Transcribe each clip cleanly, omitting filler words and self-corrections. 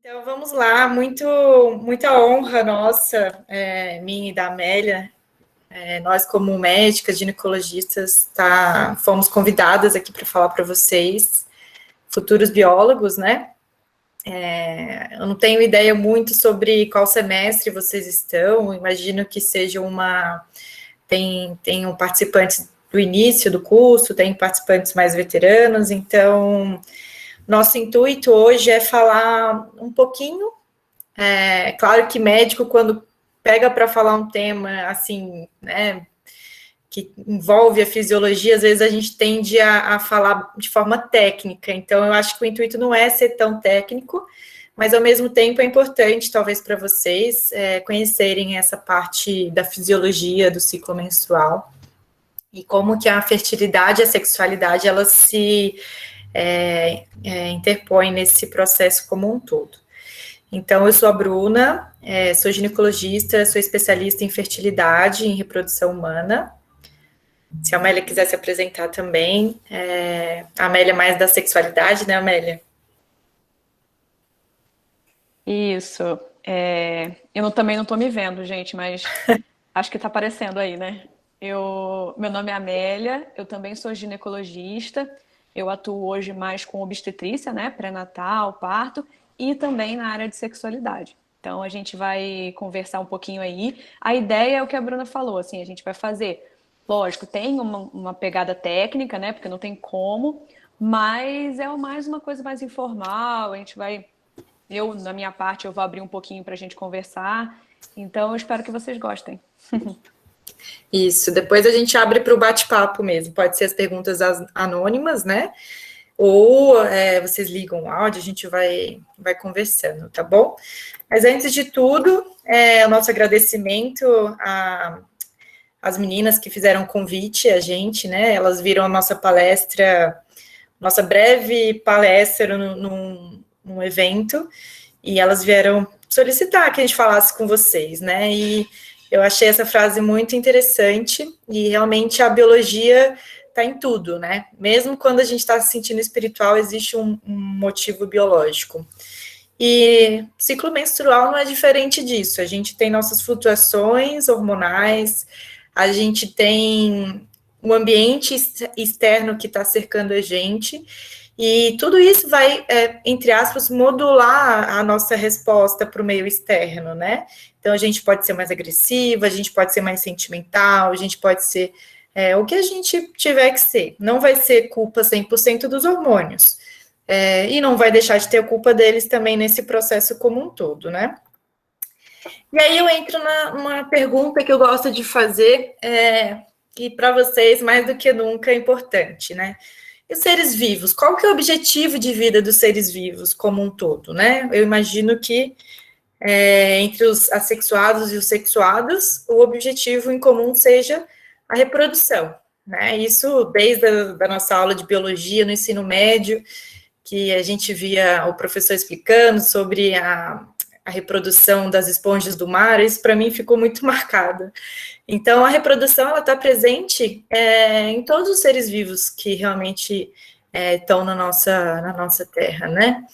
Então, vamos lá, muita honra nossa, minha e da Amélia, nós como médicas, ginecologistas, fomos convidadas aqui para falar para vocês, futuros biólogos, né? Eu não tenho ideia muito sobre qual semestre vocês estão, imagino que seja tenham participantes do início do curso, tem participantes mais veteranos, então nosso intuito hoje é falar um pouquinho. Claro que médico, quando pega para falar um tema assim, né, que envolve a fisiologia, às vezes a gente tende a falar de forma técnica. Então, eu acho que o intuito não é ser tão técnico, mas ao mesmo tempo é importante, talvez para vocês, conhecerem essa parte da fisiologia do ciclo menstrual e como que a fertilidade e a sexualidade elas se interpõem nesse processo como um todo. Então, eu sou a Bruna, sou ginecologista, sou especialista em fertilidade e em reprodução humana. Se a Amélia quiser se apresentar também, a Amélia é mais da sexualidade, né, Amélia? Isso. Eu também não estou me vendo, gente, mas acho que está aparecendo aí, né? Meu nome é Amélia, eu também sou ginecologista. Eu atuo hoje mais com obstetrícia, né? Pré-natal, parto, e também na área de sexualidade. Então a gente vai conversar um pouquinho aí. A ideia é o que a Bruna falou, assim, a gente vai fazer. Lógico, tem uma pegada técnica, né? Porque não tem como, mas é mais uma coisa mais informal. A gente vai na minha parte, eu vou abrir um pouquinho para a gente conversar. Então, eu espero que vocês gostem. Isso, depois a gente abre para o bate-papo mesmo. Pode ser as perguntas anônimas, né? Ou vocês ligam o áudio, a gente vai conversando, tá bom? Mas antes de tudo, o nosso agradecimento às meninas que fizeram convite a gente, né? Elas viram a nossa palestra, nossa breve palestra num evento, e elas vieram solicitar que a gente falasse com vocês, né? E eu achei essa frase muito interessante, e realmente a biologia está em tudo, né? Mesmo quando a gente está se sentindo espiritual, existe um motivo biológico. E ciclo menstrual não é diferente disso. A gente tem nossas flutuações hormonais, a gente tem um ambiente externo que está cercando a gente, e tudo isso vai, entre aspas, modular a nossa resposta para o meio externo, né? Então, a gente pode ser mais agressiva, a gente pode ser mais sentimental, a gente pode ser o que a gente tiver que ser. Não vai ser culpa 100% dos hormônios. E não vai deixar de ter culpa deles também nesse processo como um todo, né? E aí eu entro numa pergunta que eu gosto de fazer, que para vocês, mais do que nunca, é importante, né? E os seres vivos? Qual que é o objetivo de vida dos seres vivos como um todo, né? Eu imagino que entre os assexuados e os sexuados, o objetivo em comum seja a reprodução, né? Isso desde a nossa aula de biologia no ensino médio, que a gente via o professor explicando sobre a reprodução das esponjas do mar, isso para mim ficou muito marcado. Então, a reprodução, ela está presente em todos os seres vivos que realmente estão na nossa Terra, né?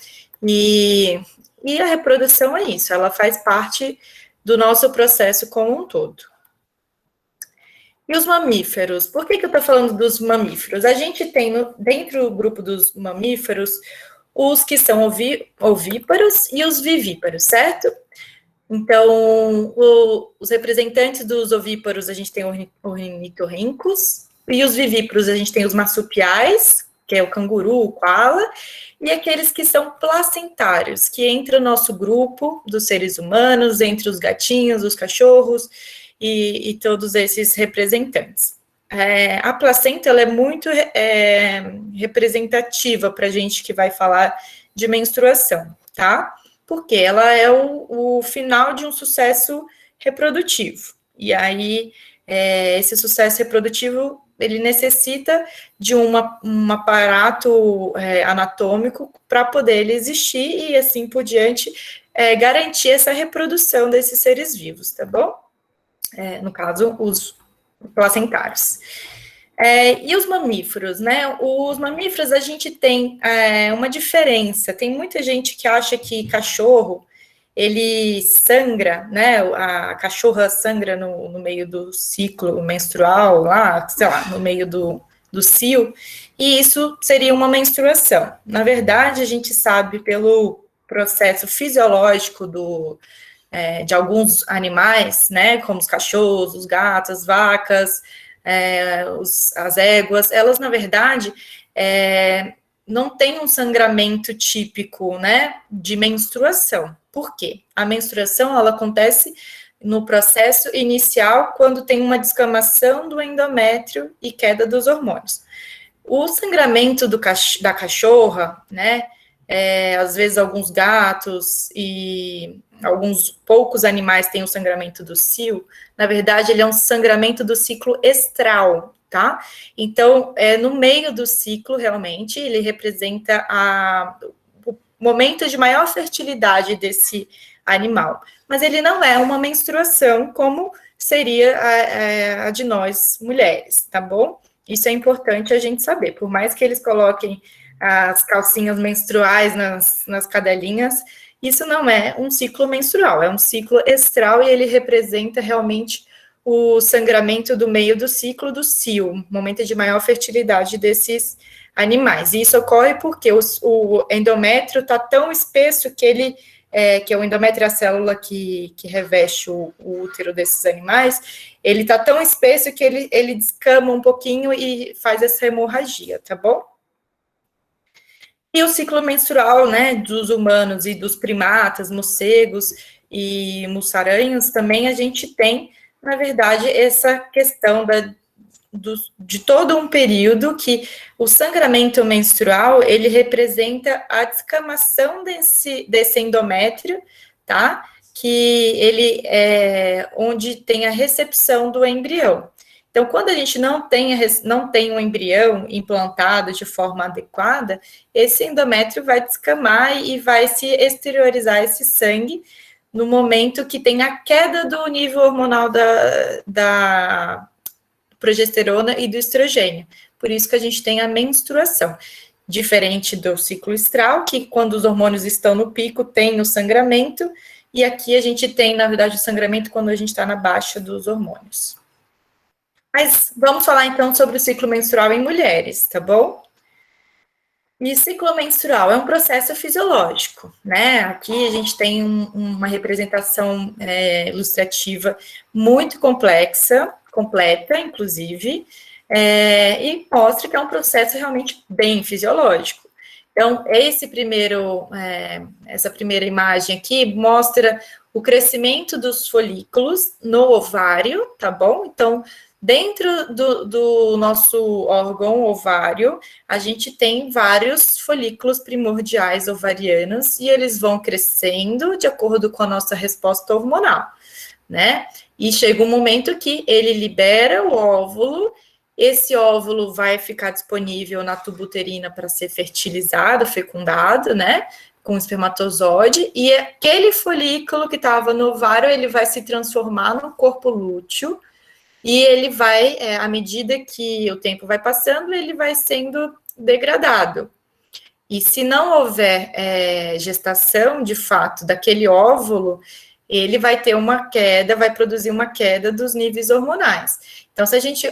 E a reprodução é isso, ela faz parte do nosso processo como um todo. E os mamíferos? Por que eu estou falando dos mamíferos? A gente tem dentro do grupo dos mamíferos os que são ovíparos e os vivíparos, certo? Então, os representantes dos ovíparos, a gente tem ornitorrincos, e os vivíparos, a gente tem os marsupiais, que é o canguru, o koala, e aqueles que são placentários, que entra no nosso grupo dos seres humanos, entre os gatinhos, os cachorros e todos esses representantes. A placenta ela é muito representativa para a gente que vai falar de menstruação, tá? Porque ela é o final de um sucesso reprodutivo. E aí, esse sucesso reprodutivo, ele necessita de um aparato anatômico para poder ele existir e, assim por diante, garantir essa reprodução desses seres vivos, tá bom? No caso, os placentários. E os mamíferos, né? Os mamíferos, a gente tem uma diferença. Tem muita gente que acha que cachorro, ele sangra, né? A cachorra sangra no meio do ciclo menstrual, lá, sei lá, no meio do cio, e isso seria uma menstruação. Na verdade, a gente sabe pelo processo fisiológico de alguns animais, né? Como os cachorros, os gatos, as vacas, as éguas, elas, na verdade, não têm um sangramento típico, né, de menstruação. Por quê? A menstruação, ela acontece no processo inicial, quando tem uma descamação do endométrio e queda dos hormônios. O sangramento da cachorra, né, às vezes alguns gatos e alguns poucos animais têm o sangramento do cio, na verdade, ele é um sangramento do ciclo estral, tá? Então, no meio do ciclo, realmente, ele representa o momento de maior fertilidade desse animal. Mas ele não é uma menstruação como seria a de nós, mulheres, tá bom? Isso é importante a gente saber. Por mais que eles coloquem as calcinhas menstruais nas cadelinhas, isso não é um ciclo menstrual, é um ciclo estral e ele representa realmente o sangramento do meio do ciclo do cio, momento de maior fertilidade desses animais. E isso ocorre porque o endométrio está tão espesso que ele, que é o endométrio, a célula que reveste o útero desses animais, ele está tão espesso que ele descama um pouquinho e faz essa hemorragia, tá bom? E o ciclo menstrual, né, dos humanos e dos primatas, morcegos e mussaranhos, também a gente tem, na verdade, essa questão de todo um período que o sangramento menstrual, ele representa a descamação desse endométrio, tá? Que ele é onde tem a recepção do embrião. Então, quando a gente não tem um embrião implantado de forma adequada, esse endométrio vai descamar e vai se exteriorizar esse sangue no momento que tem a queda do nível hormonal da progesterona e do estrogênio. Por isso que a gente tem a menstruação. Diferente do ciclo estral, que quando os hormônios estão no pico, tem o sangramento, e aqui a gente tem, na verdade, o sangramento quando a gente está na baixa dos hormônios. Mas vamos falar então sobre o ciclo menstrual em mulheres, tá bom? E ciclo menstrual é um processo fisiológico, né? Aqui a gente tem uma representação ilustrativa muito complexa, completa, inclusive, e mostra que é um processo realmente bem fisiológico. Então, essa primeira imagem aqui mostra o crescimento dos folículos no ovário, tá bom? Então, dentro do nosso órgão ovário, a gente tem vários folículos primordiais ovarianos e eles vão crescendo de acordo com a nossa resposta hormonal, né? E chega um momento que ele libera o óvulo, esse óvulo vai ficar disponível na tuba uterina para ser fertilizado, fecundado, né? Com o espermatozoide, e aquele folículo que estava no ovário, ele vai se transformar no corpo lúteo, e ele vai, à medida que o tempo vai passando, ele vai sendo degradado. E se não houver gestação, de fato, daquele óvulo, ele vai ter uma queda, vai produzir uma queda dos níveis hormonais. Então, se a gente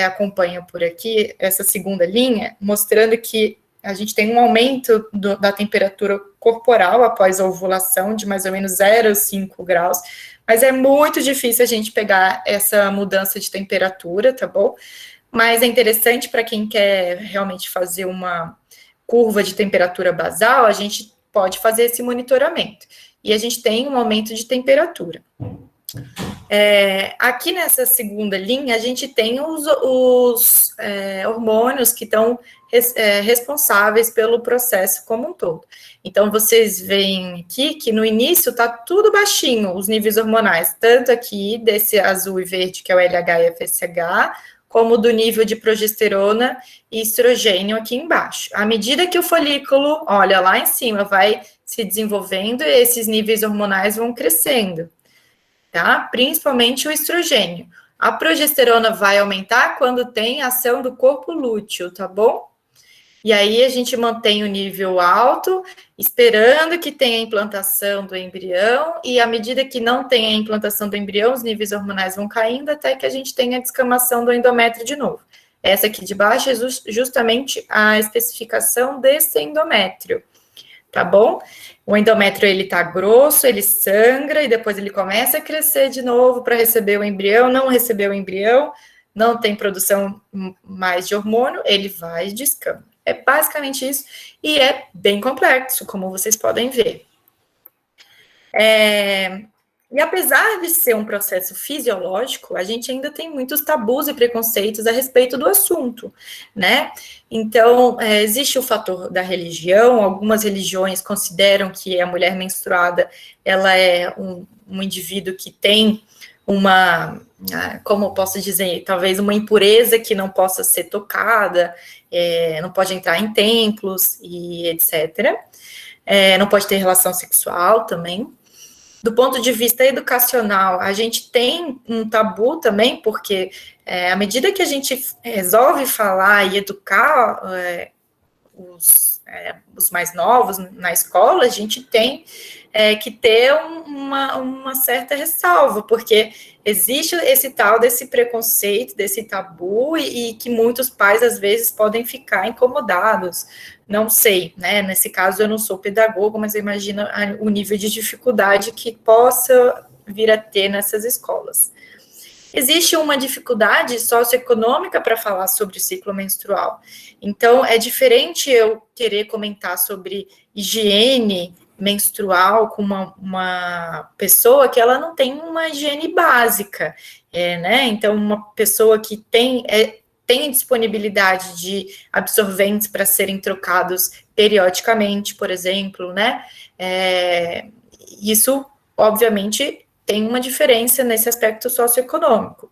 acompanha por aqui essa segunda linha, mostrando que a gente tem um aumento da temperatura corporal após a ovulação de mais ou menos 0,5 graus, mas é muito difícil a gente pegar essa mudança de temperatura, tá bom? Mas é interessante para quem quer realmente fazer uma curva de temperatura basal, a gente pode fazer esse monitoramento. E a gente tem um aumento de temperatura. Aqui nessa segunda linha, a gente tem os hormônios que estão responsáveis pelo processo como um todo. Então, vocês veem aqui que no início está tudo baixinho, os níveis hormonais, tanto aqui desse azul e verde, que é o LH e FSH, como do nível de progesterona e estrogênio aqui embaixo. À medida que o folículo, olha, lá em cima, vai se desenvolvendo, esses níveis hormonais vão crescendo, tá? Principalmente o estrogênio. A progesterona vai aumentar quando tem ação do corpo lúteo, tá bom? E aí a gente mantém o nível alto, esperando que tenha a implantação do embrião, e à medida que não tem a implantação do embrião, os níveis hormonais vão caindo até que a gente tenha a descamação do endométrio de novo. Essa aqui de baixo é justamente a especificação desse endométrio, tá bom? O endométrio, ele tá grosso, ele sangra, e depois ele começa a crescer de novo para receber o embrião, não recebeu o embrião, não tem produção mais de hormônio, ele vai de descama. É basicamente isso, e é bem complexo, como vocês podem ver. E apesar de ser um processo fisiológico, a gente ainda tem muitos tabus e preconceitos a respeito do assunto, né? Então, existe o fator da religião, algumas religiões consideram que a mulher menstruada, ela é um indivíduo que tem uma, como eu posso dizer, talvez uma impureza que não possa ser tocada, não pode entrar em templos e etc. Não pode ter relação sexual também. Do ponto de vista educacional, a gente tem um tabu também, porque à medida que a gente resolve falar e educar os mais novos na escola, a gente tem que ter uma certa ressalva, porque existe esse tal desse preconceito, desse tabu, e que muitos pais, às vezes, podem ficar incomodados. Não sei, né? Nesse caso, eu não sou pedagogo, mas eu imagino o nível de dificuldade que possa vir a ter nessas escolas. Existe uma dificuldade socioeconômica para falar sobre o ciclo menstrual. Então, é diferente eu querer comentar sobre higiene menstrual com uma pessoa que ela não tem uma higiene básica, né? Então, uma pessoa que tem disponibilidade de absorventes para serem trocados periodicamente, por exemplo, né? Isso, obviamente, tem uma diferença nesse aspecto socioeconômico.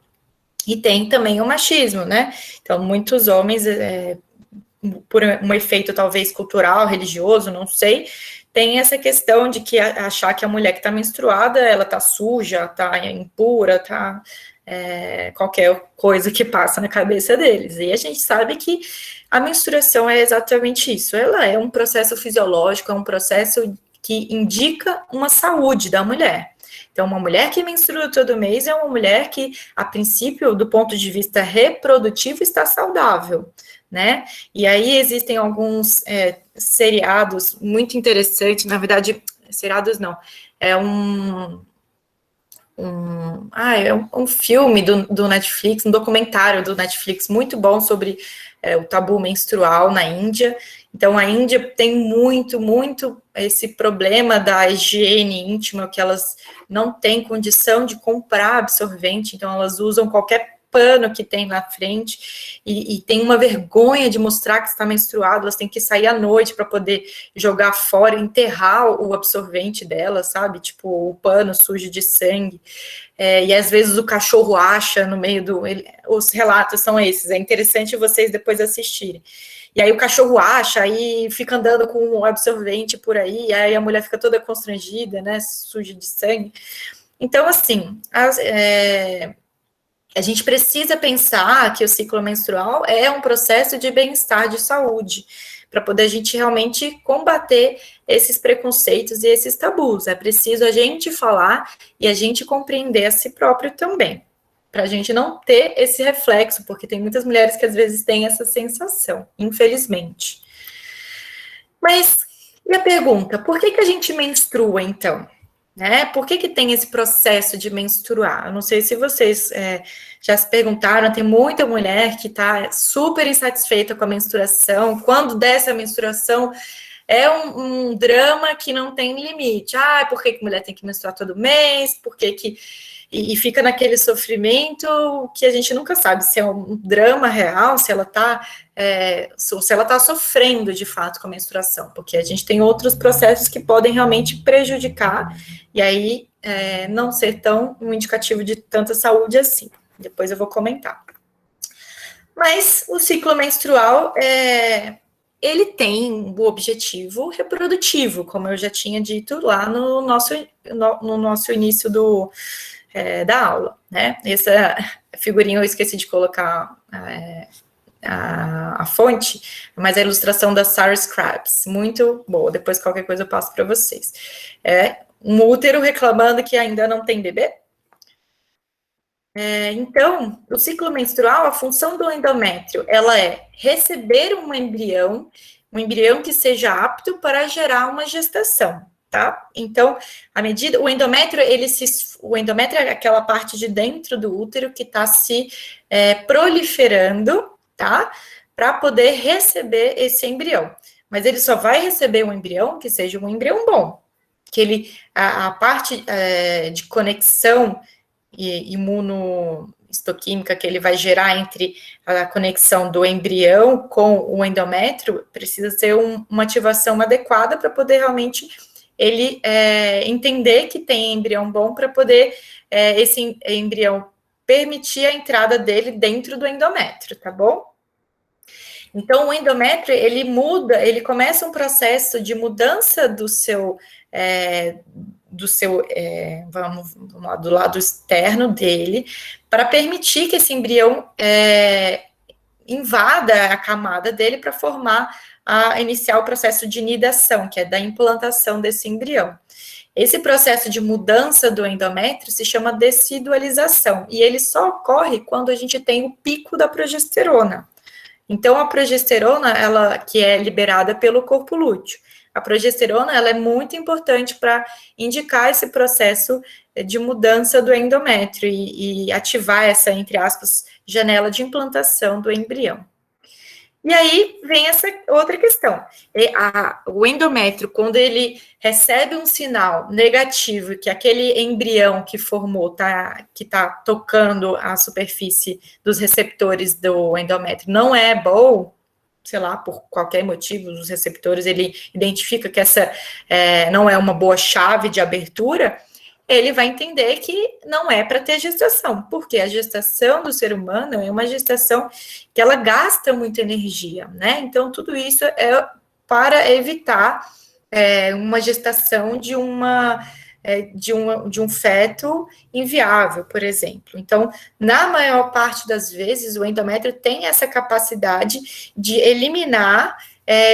E tem também o machismo, né? Então, muitos homens, por um efeito talvez cultural, religioso, não sei, tem essa questão de que achar que a mulher que está menstruada, ela está suja, está impura, está qualquer coisa que passa na cabeça deles. E a gente sabe que a menstruação é exatamente isso. Ela é um processo fisiológico, é um processo que indica uma saúde da mulher. Então, uma mulher que menstrua todo mês é uma mulher que, a princípio, do ponto de vista reprodutivo, está saudável, né? E aí existem alguns seriados muito interessantes, na verdade, seriados não, é um filme do Netflix, um documentário do Netflix muito bom sobre o tabu menstrual na Índia. Então, a Índia tem muito esse problema da higiene íntima, que elas não têm condição de comprar absorvente, então elas usam qualquer pano que tem na frente, e tem uma vergonha de mostrar que está menstruado, elas têm que sair à noite para poder jogar fora, enterrar o absorvente delas, sabe? Tipo, o pano sujo de sangue. E às vezes o cachorro acha no meio os relatos são esses, é interessante vocês depois assistirem. E aí o cachorro acha, aí fica andando com um absorvente por aí, aí a mulher fica toda constrangida, né, suja de sangue. Então, assim, a gente precisa pensar que o ciclo menstrual é um processo de bem-estar, de saúde, para poder a gente realmente combater esses preconceitos e esses tabus. É preciso a gente falar e a gente compreender a si próprio também, para a gente não ter esse reflexo, porque tem muitas mulheres que às vezes têm essa sensação, infelizmente. Mas, e a pergunta, por que a gente menstrua, então? Né? Por que tem esse processo de menstruar? Eu não sei se vocês já se perguntaram, tem muita mulher que está super insatisfeita com a menstruação, quando desce a menstruação é um drama que não tem limite. Por que a mulher tem que menstruar todo mês? Por que e fica naquele sofrimento que a gente nunca sabe se é um drama real, se ela está sofrendo de fato com a menstruação, porque a gente tem outros processos que podem realmente prejudicar e aí não ser tão um indicativo de tanta saúde assim. Depois eu vou comentar. Mas o ciclo menstrual ele tem o objetivo reprodutivo, como eu já tinha dito lá no nosso início da aula, né? Essa figurinha eu esqueci de colocar a fonte, mas a ilustração da Sarah Scraps, muito boa, depois qualquer coisa eu passo para vocês. Um útero reclamando que ainda não tem bebê. Então, o ciclo menstrual, a função do endométrio, ela é receber um embrião que seja apto para gerar uma gestação, tá? Então, o endométrio é aquela parte de dentro do útero que está se proliferando, tá? Para poder receber esse embrião. Mas ele só vai receber um embrião que seja um embrião bom, que a parte de conexão imunohistoquímica que ele vai gerar entre a conexão do embrião com o endométrio precisa ser uma ativação adequada para poder realmente ele entender que tem embrião bom para poder esse embrião permitir a entrada dele dentro do endométrio, tá bom? Então, o endométrio, ele começa um processo de mudança do lado externo dele, para permitir que esse embrião invada a camada dele para iniciar o processo de nidação, que é da implantação desse embrião. Esse processo de mudança do endométrio se chama decidualização, e ele só ocorre quando a gente tem o pico da progesterona. Então, a progesterona, ela que é liberada pelo corpo lúteo, a progesterona, ela é muito importante para indicar esse processo de mudança do endométrio e ativar essa, entre aspas, janela de implantação do embrião. E aí vem essa outra questão. O endométrio, quando ele recebe um sinal negativo, que aquele embrião que formou, que está tocando a superfície dos receptores do endométrio, não é bom, sei lá, por qualquer motivo, os receptores, ele identifica que essa não é uma boa chave de abertura, ele vai entender que não é para ter gestação, porque a gestação do ser humano é uma gestação que ela gasta muita energia, né? Então, tudo isso é para evitar uma gestação de um feto inviável, por exemplo. Então, na maior parte das vezes, o endométrio tem essa capacidade de eliminar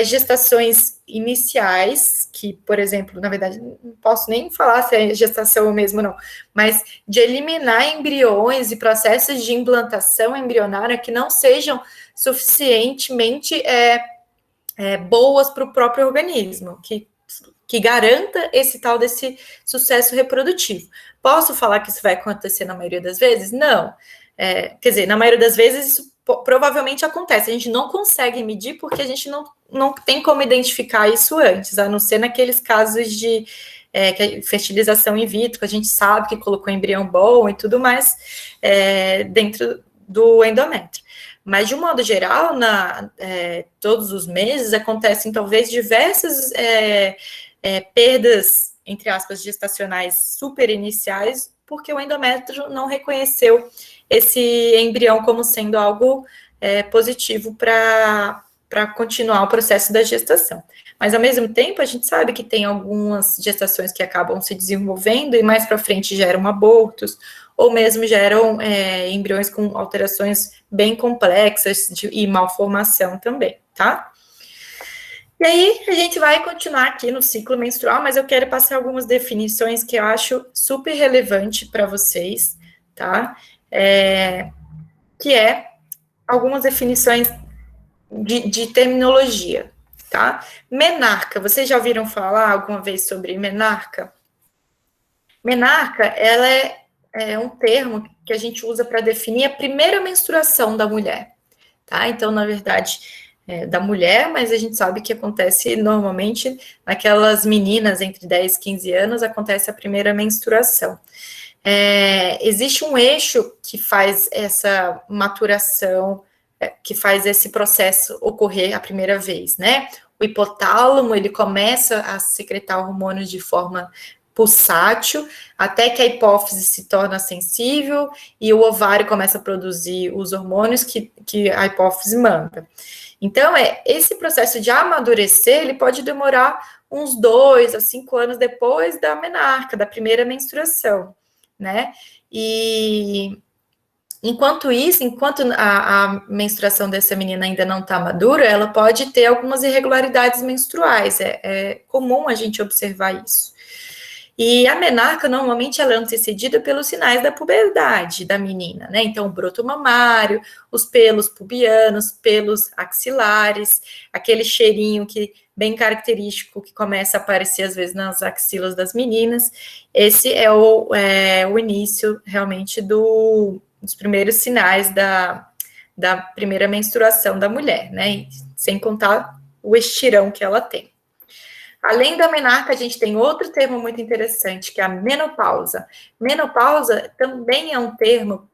gestações iniciais, que, por exemplo, na verdade, não posso nem falar se é gestação mesmo, não, mas de eliminar embriões e processos de implantação embrionária que não sejam suficientemente boas para o próprio organismo, que garanta esse tal desse sucesso reprodutivo. Posso falar que isso vai acontecer na maioria das vezes? Não. Quer dizer, na maioria das vezes isso provavelmente acontece. A gente não consegue medir porque a gente não tem como identificar isso antes, a não ser naqueles casos de fertilização in vitro, que a gente sabe que colocou embrião bom e tudo mais dentro do endométrio. Mas, de um modo geral, todos os meses acontecem talvez diversas perdas, entre aspas, gestacionais super iniciais, porque o endométrio não reconheceu esse embrião como sendo algo positivo para continuar o processo da gestação. Mas, ao mesmo tempo, a gente sabe que tem algumas gestações que acabam se desenvolvendo e mais para frente geram abortos, ou mesmo geram embriões com alterações bem complexas e malformação também, tá? E aí, a gente vai continuar aqui no ciclo menstrual, mas eu quero passar algumas definições que eu acho super relevante para vocês, tá? Que algumas definições de terminologia, tá? Menarca, vocês já ouviram falar alguma vez sobre menarca? Menarca, ela é um termo que a gente usa para definir a primeira menstruação da mulher, tá? Então, na verdade, da mulher, mas a gente sabe que acontece normalmente naquelas meninas entre 10 e 15 anos, acontece a primeira menstruação. Existe um eixo que faz essa maturação, que faz esse processo ocorrer a primeira vez, né? O hipotálamo, ele começa a secretar hormônios de forma pulsátil, até que a hipófise se torna sensível e o ovário começa a produzir os hormônios que a hipófise manda. Então, esse processo de amadurecer, ele pode demorar uns 2 a 5 anos depois da menarca, da primeira menstruação. né? E enquanto isso, enquanto a menstruação dessa menina ainda não está madura, ela pode ter algumas irregularidades menstruais. É comum a gente observar isso. E a menarca, normalmente, ela é antecedida pelos sinais da puberdade da menina, né? Então, o broto mamário, os pelos pubianos, pelos axilares, aquele cheirinho que bem característico que começa a aparecer, às vezes, nas axilas das meninas. Esse é o início, realmente, dos primeiros sinais da primeira menstruação da mulher, né? E sem contar o estirão que ela tem. Além da menarca, a gente tem outro termo muito interessante, que é a menopausa. Menopausa também é um termo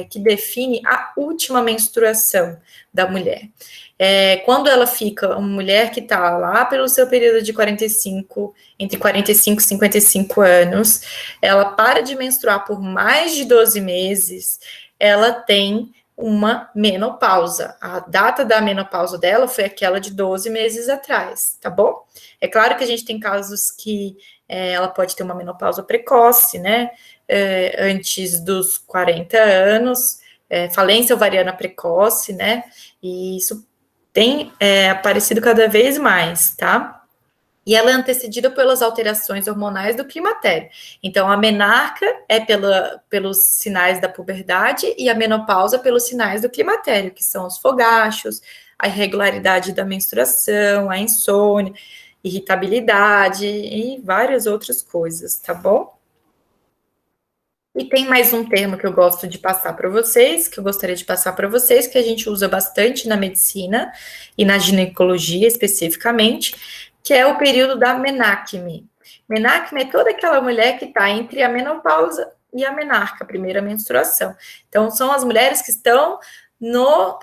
que define a última menstruação da mulher. Quando ela fica, uma mulher que está lá pelo seu período de 45, entre 45 e 55 anos, ela para de menstruar por mais de 12 meses, ela tem uma menopausa. A data da menopausa dela foi aquela de 12 meses atrás, tá bom? É claro que a gente tem casos que ela pode ter uma menopausa precoce, né? Antes dos 40 anos, falência ovariana precoce, né? E isso tem aparecido cada vez mais, tá? E ela é antecedida pelas alterações hormonais do climatério. Então, a menarca é pelos sinais da puberdade e a menopausa pelos sinais do climatério, que são os fogachos, a irregularidade da menstruação, a insônia, irritabilidade e várias outras coisas, tá bom? E tem mais um termo que eu gosto de passar para vocês, que eu gostaria de passar para vocês, que a gente usa bastante na medicina e na ginecologia especificamente, que é o período da menacme. Menacme é toda aquela mulher que está entre a menopausa e a menarca, a primeira menstruação. Então, são as mulheres que estão no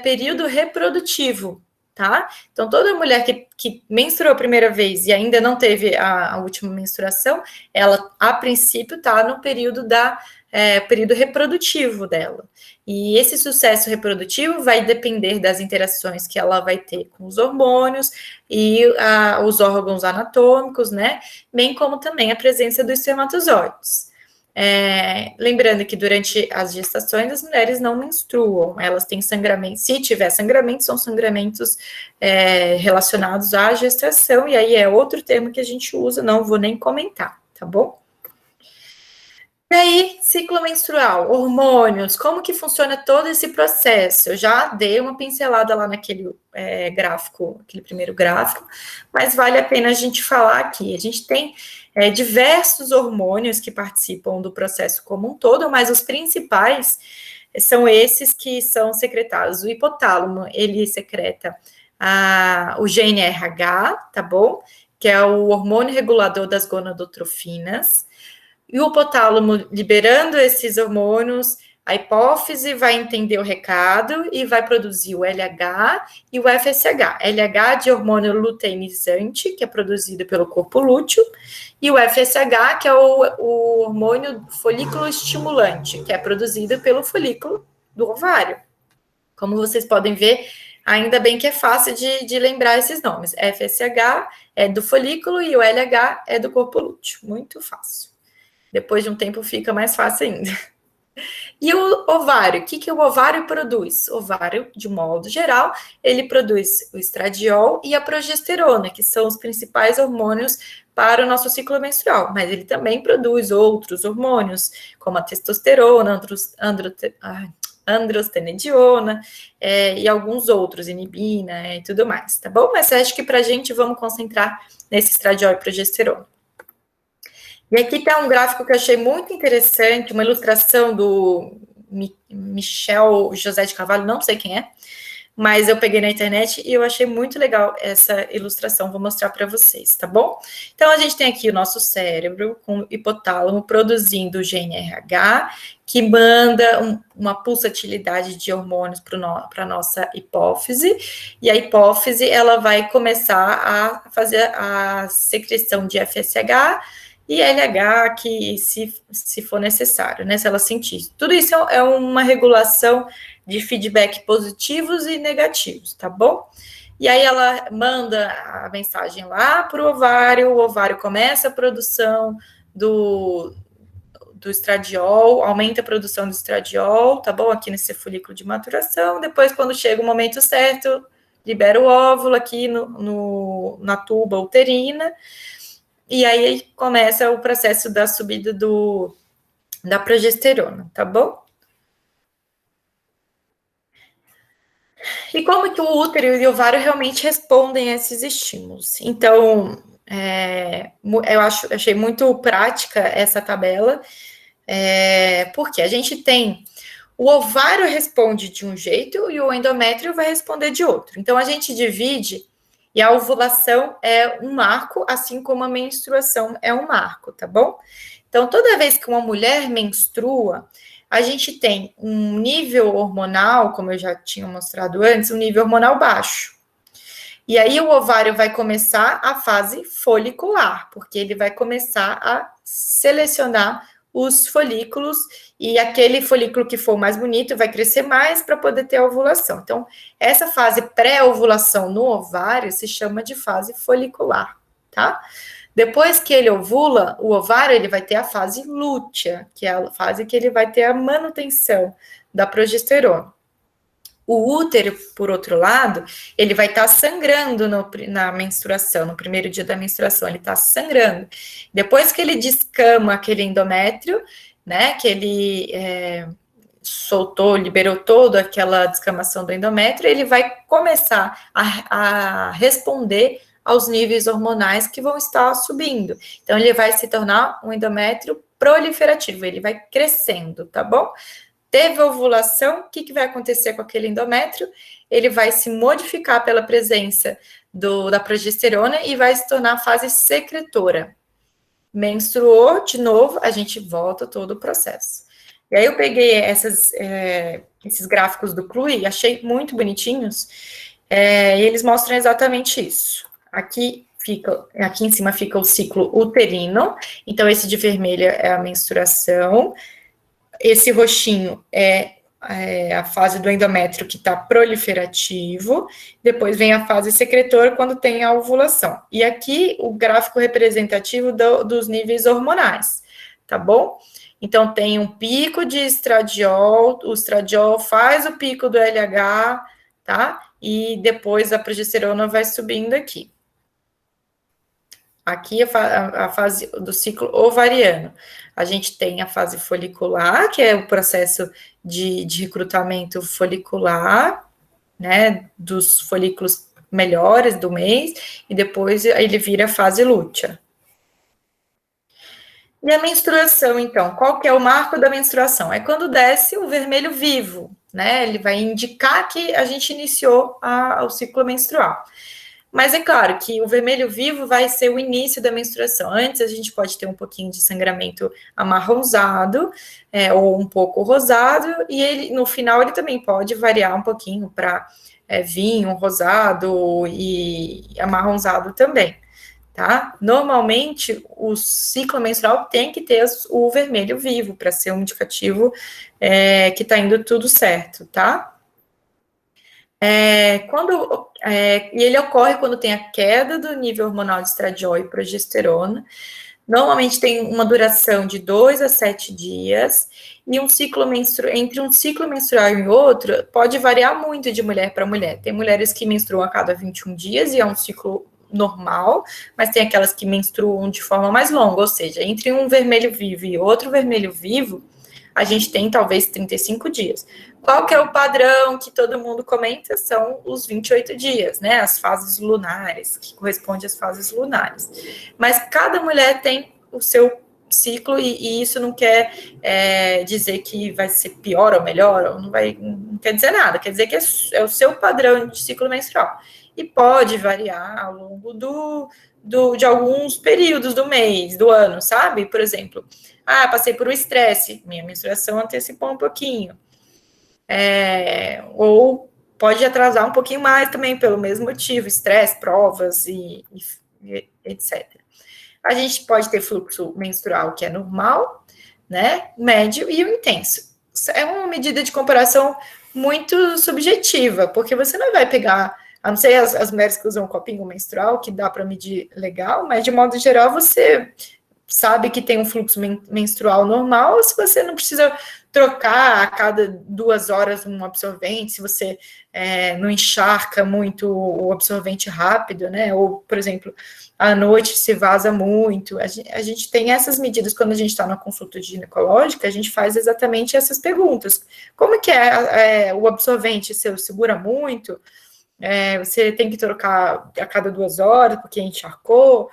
período reprodutivo, tá? Então, toda mulher que menstruou a primeira vez e ainda não teve a última menstruação, ela, a princípio, está no período período reprodutivo dela. E esse sucesso reprodutivo vai depender das interações que ela vai ter com os hormônios e os órgãos anatômicos, né? Bem como também a presença dos espermatozoides. Lembrando que durante as gestações as mulheres não menstruam, elas têm sangramento, se tiver sangramento, são sangramentos relacionados à gestação, e aí é outro termo que a gente usa, não vou nem comentar, tá bom? E aí, ciclo menstrual, hormônios, como que funciona todo esse processo? Eu já dei uma pincelada lá naquele gráfico, aquele primeiro gráfico, mas vale a pena a gente falar aqui. A gente tem diversos hormônios que participam do processo como um todo, mas os principais são esses que são secretados. O hipotálamo, ele secreta o GnRH, tá bom? Que é o hormônio regulador das gonadotrofinas. E o hipotálamo, liberando esses hormônios, a hipófise vai entender o recado e vai produzir o LH e o FSH. LH de hormônio luteinizante, que é produzido pelo corpo lúteo, e o FSH, que é o hormônio folículo estimulante, que é produzido pelo folículo do ovário. Como vocês podem ver, ainda bem que é fácil de lembrar esses nomes. FSH é do folículo e o LH é do corpo lúteo. Muito fácil. Depois de um tempo fica mais fácil ainda. E o ovário, o que o ovário produz? O ovário, de modo geral, ele produz o estradiol e a progesterona, que são os principais hormônios para o nosso ciclo menstrual, mas ele também produz outros hormônios, como a testosterona, androstenediona e alguns outros, inibina e tudo mais, tá bom? Mas acho que pra gente vamos concentrar nesse estradiol e progesterona. E aqui está um gráfico que eu achei muito interessante, uma ilustração do Michel José de Carvalho, não sei quem é, mas eu peguei na internet e eu achei muito legal essa ilustração, vou mostrar para vocês, tá bom? Então, a gente tem aqui o nosso cérebro com o hipotálamo produzindo o GnRH, que manda uma pulsatilidade de hormônios para a nossa hipófise, e a hipófise, ela vai começar a fazer a secreção de FSH, e LH, que se for necessário, né, se ela sentir. Tudo isso é uma regulação de feedback positivos e negativos, tá bom? E aí ela manda a mensagem lá para o ovário começa a produção do do estradiol, aumenta a produção do estradiol, tá bom? Aqui nesse folículo de maturação. Depois, quando chega o momento certo, libera o óvulo aqui na tuba uterina. E aí começa o processo da subida da progesterona, tá bom? E como que o útero e o ovário realmente respondem a esses estímulos? Então, achei muito prática essa tabela, porque a gente tem o ovário responde de um jeito e o endométrio vai responder de outro. Então, a gente divide e a ovulação é um marco, assim como a menstruação é um marco, tá bom? Então, toda vez que uma mulher menstrua, a gente tem um nível hormonal, como eu já tinha mostrado antes, um nível hormonal baixo. E aí o ovário vai começar a fase folicular, porque ele vai começar a selecionar os folículos, e aquele folículo que for mais bonito vai crescer mais para poder ter a ovulação. Então, essa fase pré-ovulação no ovário se chama de fase folicular, tá? Depois que ele ovula, o ovário ele vai ter a fase lútea, que é a fase que ele vai ter a manutenção da progesterona. O útero, por outro lado, ele vai estar sangrando na menstruação, no primeiro dia da menstruação, ele está sangrando. Depois que ele descama aquele endométrio, né, que ele soltou, liberou toda aquela descamação do endométrio, ele vai começar a responder aos níveis hormonais que vão estar subindo. Então, ele vai se tornar um endométrio proliferativo, ele vai crescendo, tá bom? Teve ovulação, o que vai acontecer com aquele endométrio? Ele vai se modificar pela presença da progesterona e vai se tornar a fase secretora. Menstruou, de novo, a gente volta todo o processo. E aí eu peguei esses gráficos do CLUE, achei muito bonitinhos, e eles mostram exatamente isso. Aqui em cima fica o ciclo uterino, então esse de vermelho é a menstruação, esse roxinho é a fase do endométrio que está proliferativo, depois vem a fase secretora quando tem a ovulação. E aqui o gráfico representativo dos níveis hormonais, tá bom? Então tem um pico de estradiol, o estradiol faz o pico do LH, tá? E depois a progesterona vai subindo aqui. Aqui a fase do ciclo ovariano. A gente tem a fase folicular, que é o processo de recrutamento folicular, né, dos folículos melhores do mês, e depois ele vira a fase lútea. E a menstruação, então, qual que é o marco da menstruação? É quando desce o vermelho vivo, né, ele vai indicar que a gente iniciou o ciclo menstrual. Mas é claro que o vermelho vivo vai ser o início da menstruação. Antes a gente pode ter um pouquinho de sangramento amarronzado, ou um pouco rosado, e ele, no final ele também pode variar um pouquinho para vinho, rosado e amarronzado também, tá? Normalmente o ciclo menstrual tem que ter o vermelho vivo para ser um indicativo que está indo tudo certo, tá? E ele ocorre quando tem a queda do nível hormonal de estradiol e progesterona. Normalmente tem uma duração de 2 a 7 dias, e entre um ciclo menstrual e outro pode variar muito de mulher para mulher. Tem mulheres que menstruam a cada 21 dias e é um ciclo normal, mas tem aquelas que menstruam de forma mais longa, ou seja, entre um vermelho vivo e outro vermelho vivo, a gente tem talvez 35 dias. Qual que é o padrão que todo mundo comenta? São os 28 dias, né? As fases lunares, que corresponde às fases lunares. Mas cada mulher tem o seu ciclo, e isso não quer dizer que vai ser pior ou melhor, não quer dizer nada, quer dizer que é o seu padrão de ciclo menstrual. E pode variar ao longo de alguns períodos do mês, do ano, sabe? Por exemplo, passei por um estresse, minha menstruação antecipou um pouquinho. Ou pode atrasar um pouquinho mais também, pelo mesmo motivo, estresse, provas e etc. A gente pode ter fluxo menstrual que é normal, né, médio e o intenso. É uma medida de comparação muito subjetiva, porque você não vai pegar, a não ser as mulheres que usam um copinho menstrual, que dá para medir legal, mas de modo geral você sabe que tem um fluxo menstrual normal, ou se você não precisa trocar a cada 2 horas um absorvente, se você não encharca muito o absorvente rápido, né? Ou, por exemplo, à noite se vaza muito. A gente tem essas medidas quando a gente está na consulta ginecológica, a gente faz exatamente essas perguntas. Como que o absorvente seu segura muito? Você tem que trocar a cada 2 horas porque encharcou,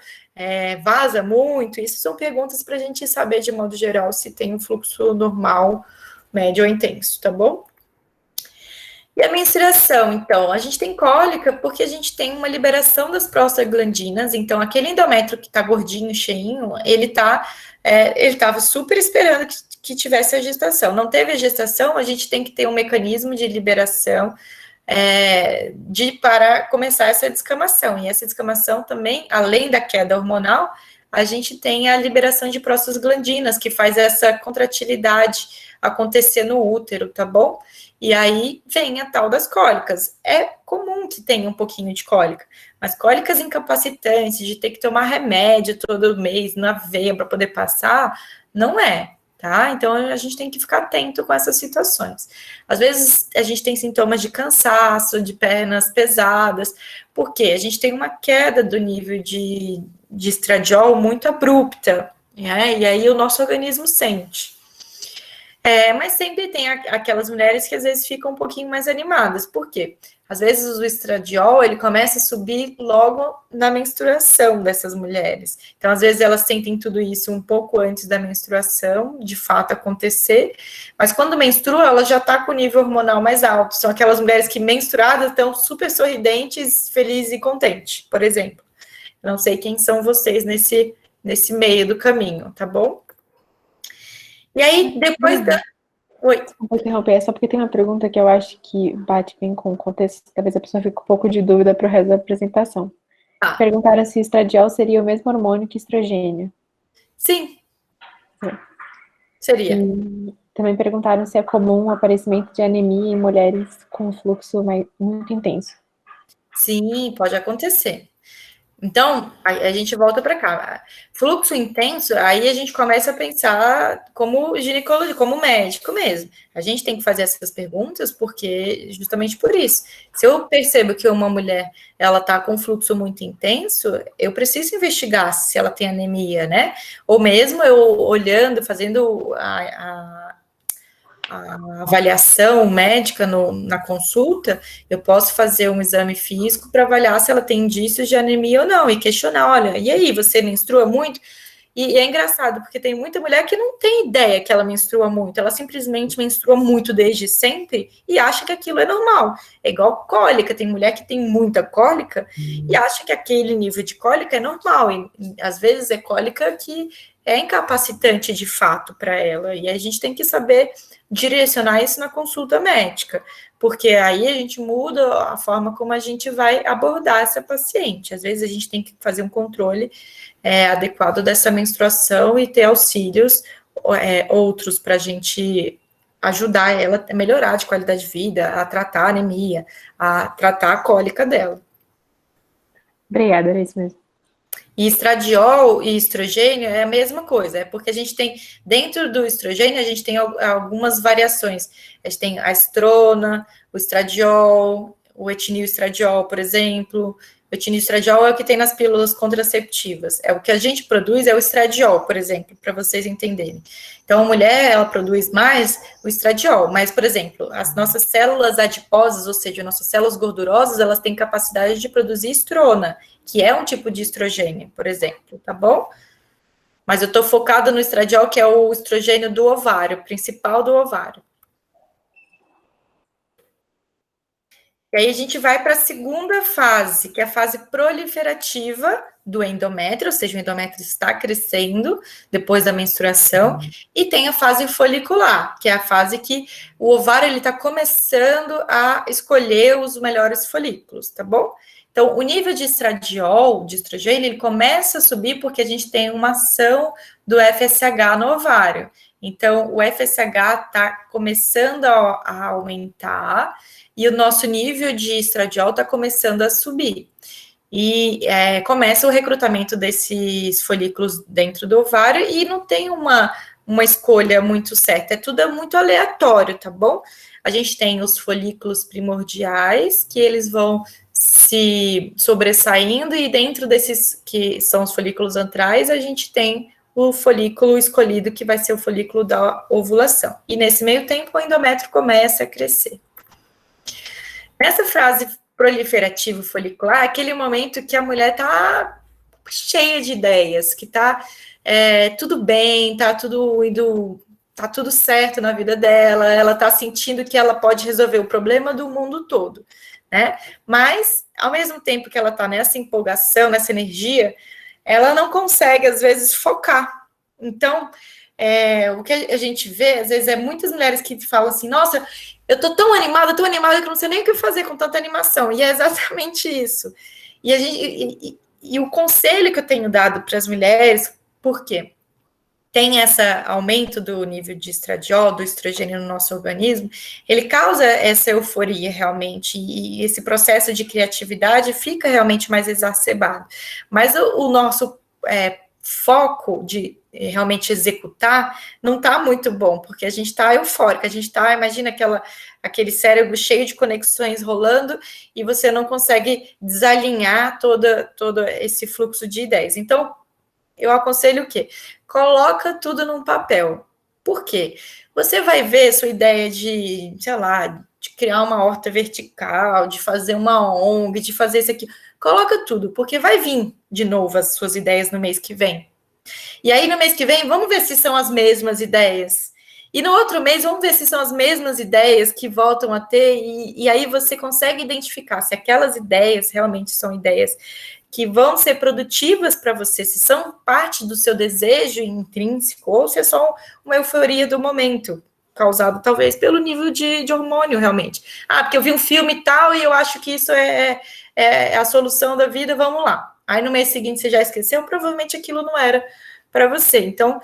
vaza muito. Isso são perguntas para a gente saber, de modo geral, se tem um fluxo normal, médio ou intenso, tá bom? E a menstruação, então, a gente tem cólica porque a gente tem uma liberação das prostaglandinas, então aquele endométrio que tá gordinho, cheinho, ele estava super esperando que tivesse a gestação. Não teve a gestação, a gente tem que ter um mecanismo de liberação para começar essa descamação. E essa descamação também, além da queda hormonal, a gente tem a liberação de prostaglandinas, que faz essa contratilidade acontecer no útero, tá bom? E aí vem a tal das cólicas. É comum que tenha um pouquinho de cólica, mas cólicas incapacitantes, de ter que tomar remédio todo mês na veia para poder passar, não é, tá? Então a gente tem que ficar atento com essas situações. Às vezes a gente tem sintomas de cansaço, de pernas pesadas, porque a gente tem uma queda do nível de estradiol muito abrupta, né? E aí o nosso organismo sente. Mas sempre tem aquelas mulheres que às vezes ficam um pouquinho mais animadas. Por quê? Às vezes o estradiol, ele começa a subir logo na menstruação dessas mulheres. Então, às vezes elas sentem tudo isso um pouco antes da menstruação, de fato, acontecer. Mas quando menstrua, ela já está com o nível hormonal mais alto. São aquelas mulheres que menstruadas estão super sorridentes, felizes e contentes, por exemplo. Não sei quem são vocês nesse meio do caminho, tá bom? E aí, depois da... Oi. Vou interromper, é só porque tem uma pergunta que eu acho que bate bem com o contexto, talvez a pessoa fique um pouco de dúvida para o resto da apresentação. Perguntaram se estradiol seria o mesmo hormônio que estrogênio. Sim. Seria. E também perguntaram se é comum o aparecimento de anemia em mulheres com fluxo muito intenso. Sim, pode acontecer. Então, a gente volta para cá. Fluxo intenso, aí a gente começa a pensar como ginecologia, como médico mesmo. A gente tem que fazer essas perguntas porque, justamente por isso, se eu percebo que uma mulher, ela tá com fluxo muito intenso, eu preciso investigar se ela tem anemia, né? Ou mesmo eu olhando, fazendo a avaliação médica na consulta, eu posso fazer um exame físico para avaliar se ela tem indícios de anemia ou não, e questionar, olha, e aí, você menstrua muito? E é engraçado, porque tem muita mulher que não tem ideia que ela menstrua muito, ela simplesmente menstrua muito desde sempre e acha que aquilo é normal. É igual cólica, tem mulher que tem muita cólica e acha que aquele nível de cólica é normal, e às vezes é cólica que é incapacitante de fato para ela, e a gente tem que saber direcionar isso na consulta médica, porque aí a gente muda a forma como a gente vai abordar essa paciente. Às vezes a gente tem que fazer um controle adequado dessa menstruação e ter auxílios outros para a gente ajudar ela a melhorar de qualidade de vida, a tratar a anemia, a tratar a cólica dela. Obrigada, era isso mesmo. E estradiol e estrogênio é a mesma coisa, é porque a gente tem, dentro do estrogênio, a gente tem algumas variações. A gente tem a estrona, o estradiol, o etinil-estradiol, por exemplo. O etinil-estradiol é o que tem nas pílulas contraceptivas. É o que a gente produz, é o estradiol, por exemplo, para vocês entenderem. Então, a mulher, ela produz mais o estradiol, mas, por exemplo, as nossas células adiposas, ou seja, nossas células gordurosas, elas têm capacidade de produzir estrona, que é um tipo de estrogênio, por exemplo, tá bom? Mas eu tô focada no estradiol, que é o estrogênio do ovário, principal do ovário. E aí a gente vai para a segunda fase, que é a fase proliferativa do endométrio, ou seja, o endométrio está crescendo depois da menstruação, e tem a fase folicular, que é a fase que o ovário ele está começando a escolher os melhores folículos, tá bom? Então, o nível de estradiol, de estrogênio, ele começa a subir porque a gente tem uma ação do FSH no ovário. Então, o FSH está começando a aumentar e o nosso nível de estradiol está começando a subir. e começa o recrutamento desses folículos dentro do ovário e não tem uma escolha muito certa, é tudo muito aleatório, tá bom? A gente tem os folículos primordiais, que eles vão se sobressaindo, e dentro desses que são os folículos antrais, a gente tem o folículo escolhido, que vai ser o folículo da ovulação. E nesse meio tempo, o endométrio começa a crescer. Nessa fase proliferativo folicular, aquele momento que a mulher está cheia de ideias, que está tudo bem, está tudo indo, tá tudo certo na vida dela, ela está sentindo que ela pode resolver o problema do mundo todo, né? Mas, ao mesmo tempo que ela está nessa empolgação, nessa energia, ela não consegue, às vezes, focar. Então, o que a gente vê, às vezes, é muitas mulheres que falam assim, nossa, eu tô tão animada que eu não sei nem o que fazer com tanta animação. E é exatamente isso. E o conselho que eu tenho dado para as mulheres, por quê? Tem esse aumento do nível de estradiol, do estrogênio no nosso organismo, ele causa essa euforia realmente, e esse processo de criatividade fica realmente mais exacerbado. Mas o nosso foco de realmente executar não está muito bom, porque a gente está eufórica, a gente está, imagina aquele cérebro cheio de conexões rolando, e você não consegue desalinhar todo esse fluxo de ideias. Então, eu aconselho o quê? Coloca tudo num papel. Por quê? Você vai ver sua ideia de, sei lá, de criar uma horta vertical, de fazer uma ONG, de fazer isso aqui. Coloca tudo, porque vai vir de novo as suas ideias no mês que vem. E aí, no mês que vem, vamos ver se são as mesmas ideias. E no outro mês, vamos ver se são as mesmas ideias que voltam a ter, e aí você consegue identificar se aquelas ideias realmente são ideias que vão ser produtivas para você, se são parte do seu desejo intrínseco, ou se é só uma euforia do momento, causado talvez pelo nível de hormônio, realmente. Ah, porque eu vi um filme e tal, e eu acho que isso é a solução da vida, vamos lá. Aí no mês seguinte você já esqueceu, provavelmente aquilo não era para você. Então,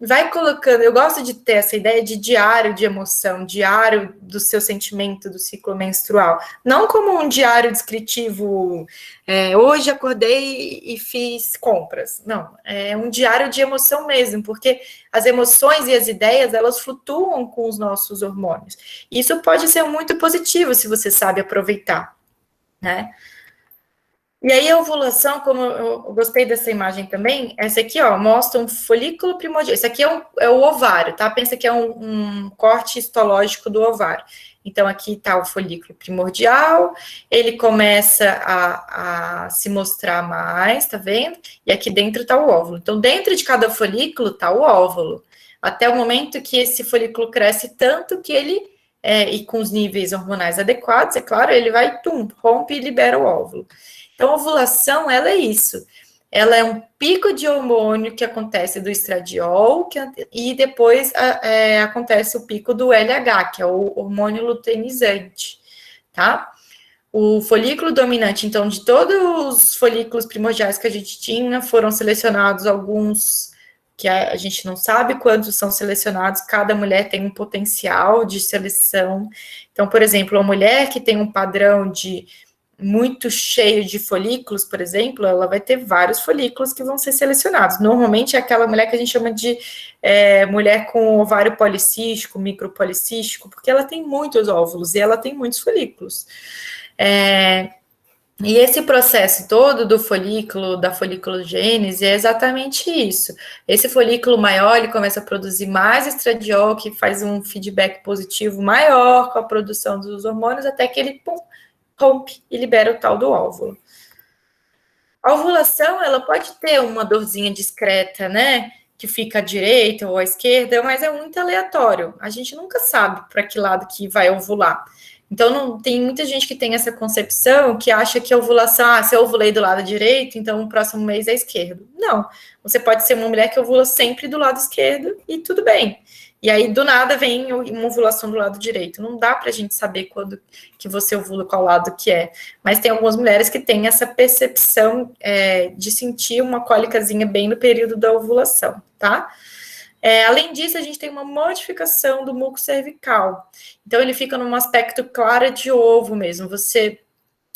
vai colocando, eu gosto de ter essa ideia de diário de emoção, diário do seu sentimento do ciclo menstrual, não como um diário descritivo, hoje acordei e fiz compras, não, é um diário de emoção mesmo, porque as emoções e as ideias, elas flutuam com os nossos hormônios, isso pode ser muito positivo se você sabe aproveitar, né? E aí a ovulação, como eu gostei dessa imagem também, essa aqui, ó, mostra um folículo primordial. Esse aqui é o ovário, tá? Pensa que é um corte histológico do ovário. Então, aqui tá o folículo primordial, ele começa a se mostrar mais, tá vendo? E aqui dentro tá o óvulo. Então, dentro de cada folículo tá o óvulo. Até o momento que esse folículo cresce tanto que ele, e com os níveis hormonais adequados, é claro, ele vai, rompe e libera o óvulo. Então, a ovulação, ela é isso. Ela é um pico de hormônio que acontece do estradiol, e depois acontece o pico do LH, que é o hormônio luteinizante, tá? O folículo dominante, então, de todos os folículos primordiais que a gente tinha, foram selecionados alguns que a gente não sabe quantos são selecionados, cada mulher tem um potencial de seleção. Então, por exemplo, uma mulher que tem um padrão de muito cheio de folículos, por exemplo, ela vai ter vários folículos que vão ser selecionados. Normalmente é aquela mulher que a gente chama de mulher com ovário policístico, micropolicístico, porque ela tem muitos óvulos e ela tem muitos folículos. E esse processo todo do folículo, da foliculogênese, é exatamente isso. Esse folículo maior, ele começa a produzir mais estradiol, que faz um feedback positivo maior com a produção dos hormônios, até que ele, rompe e libera o tal do óvulo. A ovulação, ela pode ter uma dorzinha discreta, né? Que fica à direita ou à esquerda, mas é muito aleatório. A gente nunca sabe para que lado que vai ovular. Então, tem muita gente que tem essa concepção que acha que a ovulação, se eu ovulei do lado direito, então o próximo mês é esquerdo. Não. Você pode ser uma mulher que ovula sempre do lado esquerdo e tudo bem. E aí, do nada, vem uma ovulação do lado direito. Não dá pra gente saber quando que você ovula, qual lado que é. Mas tem algumas mulheres que têm essa percepção de sentir uma cólicazinha bem no período da ovulação, tá? Além disso, a gente tem uma modificação do muco cervical. Então, ele fica num aspecto claro de ovo mesmo. Você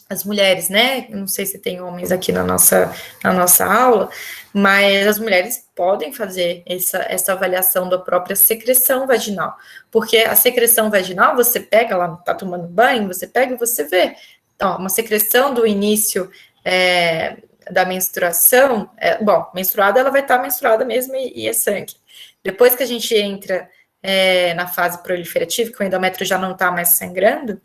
as mulheres, né? Eu não sei se tem homens aqui na nossa aula, mas as mulheres podem fazer essa avaliação da própria secreção vaginal, porque a secreção vaginal, você pega lá, tá tomando banho, você pega e você vê, ó, uma secreção do início da menstruação, bom, menstruada, ela vai estar menstruada mesmo e é sangue. Depois que a gente entra na fase proliferativa, que o endométrio já não está mais sangrando,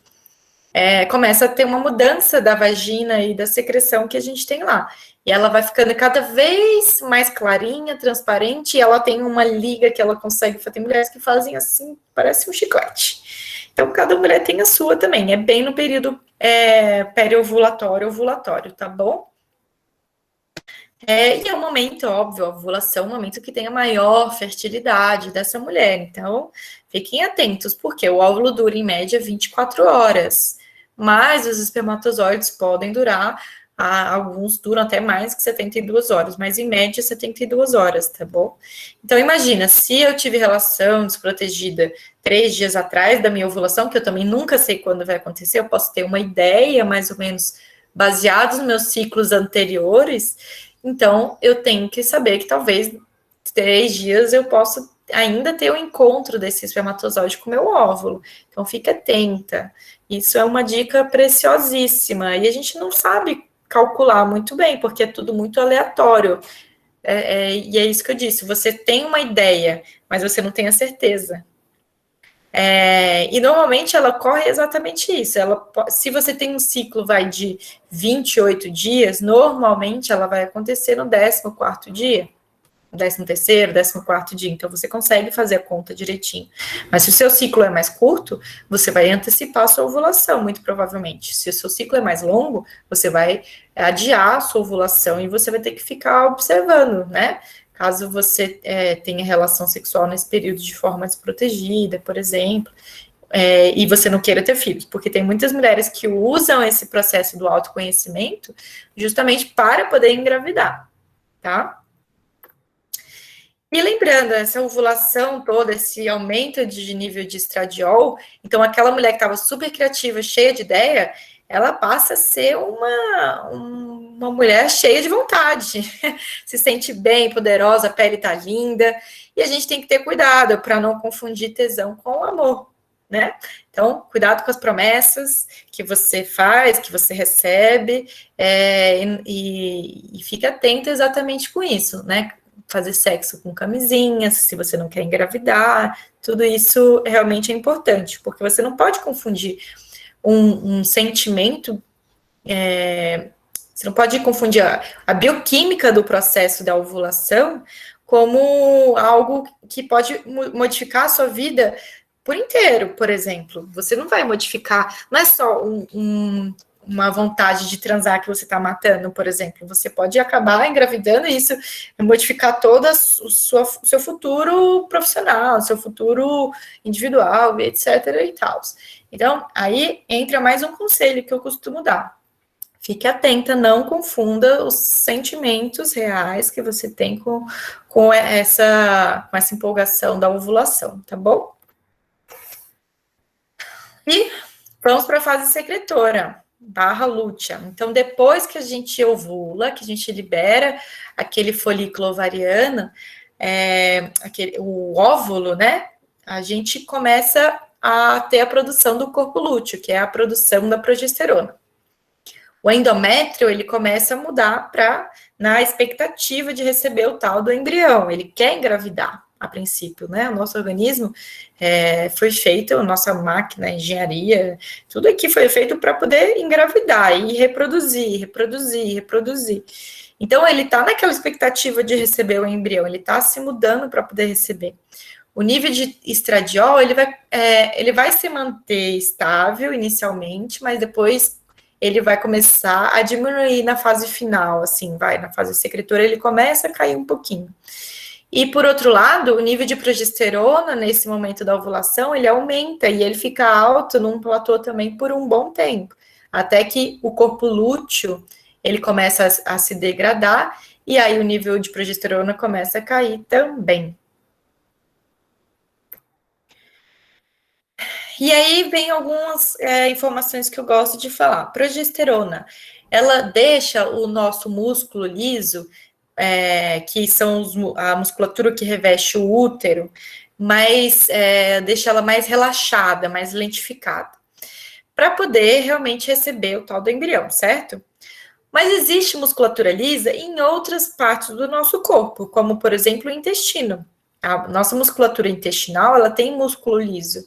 começa a ter uma mudança da vagina e da secreção que a gente tem lá. E ela vai ficando cada vez mais clarinha, transparente, e ela tem uma liga que ela consegue fazer. Tem mulheres que fazem assim, parece um chiclete. Então, cada mulher tem a sua também. É bem no período periovulatório, ovulatório, tá bom? E é o momento, óbvio, a ovulação é o momento que tem a maior fertilidade dessa mulher. Então, fiquem atentos, porque o óvulo dura, em média, 24 horas. Mas os espermatozoides podem durar, alguns duram até mais que 72 horas, mas em média 72 horas, tá bom? Então, imagina, se eu tive relação desprotegida 3 dias atrás da minha ovulação, que eu também nunca sei quando vai acontecer, eu posso ter uma ideia, mais ou menos, baseada nos meus ciclos anteriores, então eu tenho que saber que talvez 3 dias eu possa ainda ter o encontro desse espermatozoide com o meu óvulo. Então, fica atenta. Isso é uma dica preciosíssima. E a gente não sabe calcular muito bem, porque é tudo muito aleatório. E é isso que eu disse. Você tem uma ideia, mas você não tem a certeza. E normalmente ela corre exatamente isso. Se você tem um ciclo de 28 dias, normalmente ela vai acontecer no 14º dia. 13º, 14º dia, então você consegue fazer a conta direitinho. Mas se o seu ciclo é mais curto, você vai antecipar a sua ovulação, muito provavelmente. Se o seu ciclo é mais longo, você vai adiar a sua ovulação e você vai ter que ficar observando, né? Caso você tenha relação sexual nesse período de forma desprotegida, por exemplo, e você não queira ter filhos, porque tem muitas mulheres que usam esse processo do autoconhecimento justamente para poder engravidar, tá? E lembrando, essa ovulação toda, esse aumento de nível de estradiol, então aquela mulher que estava super criativa, cheia de ideia, ela passa a ser uma mulher cheia de vontade, se sente bem, poderosa, a pele está linda, e a gente tem que ter cuidado para não confundir tesão com amor, né? Então, cuidado com as promessas que você faz, que você recebe, e fique atento exatamente com isso, né? Fazer sexo com camisinha, se você não quer engravidar, tudo isso realmente é importante, porque você não pode confundir um sentimento, você não pode confundir a bioquímica do processo da ovulação como algo que pode modificar a sua vida por inteiro, por exemplo. Você não vai modificar, não é só uma vontade de transar que você está matando, por exemplo. Você pode acabar engravidando e isso modificar todo o seu futuro profissional, seu futuro individual, etc. e tal. Então, aí entra mais um conselho que eu costumo dar. Fique atenta, não confunda os sentimentos reais que você tem com essa empolgação da ovulação, tá bom? E vamos para a fase secretora. /lútea. Então, depois que a gente ovula, que a gente libera aquele folículo ovariano, o óvulo, né? A gente começa a ter a produção do corpo lúteo, que é a produção da progesterona. O endométrio, ele começa a mudar na expectativa de receber o tal do embrião. Ele quer engravidar, a princípio, né? O nosso organismo foi feito, a nossa máquina, a engenharia, tudo aqui foi feito para poder engravidar e reproduzir. Então, ele está naquela expectativa de receber o embrião, ele está se mudando para poder receber. O nível de estradiol, ele vai se manter estável inicialmente, mas depois ele vai começar a diminuir na fase final, assim, na fase secretora, ele começa a cair um pouquinho. E, por outro lado, o nível de progesterona, nesse momento da ovulação, ele aumenta e ele fica alto num platô também por um bom tempo, até que o corpo lúteo, ele começa a se degradar e aí o nível de progesterona começa a cair também. E aí vem algumas informações que eu gosto de falar. Progesterona, ela deixa o nosso músculo liso, que são a musculatura que reveste o útero, deixa ela mais relaxada, mais lentificada, para poder realmente receber o tal do embrião, certo? Mas existe musculatura lisa em outras partes do nosso corpo, como, por exemplo, o intestino. A nossa musculatura intestinal, ela tem músculo liso.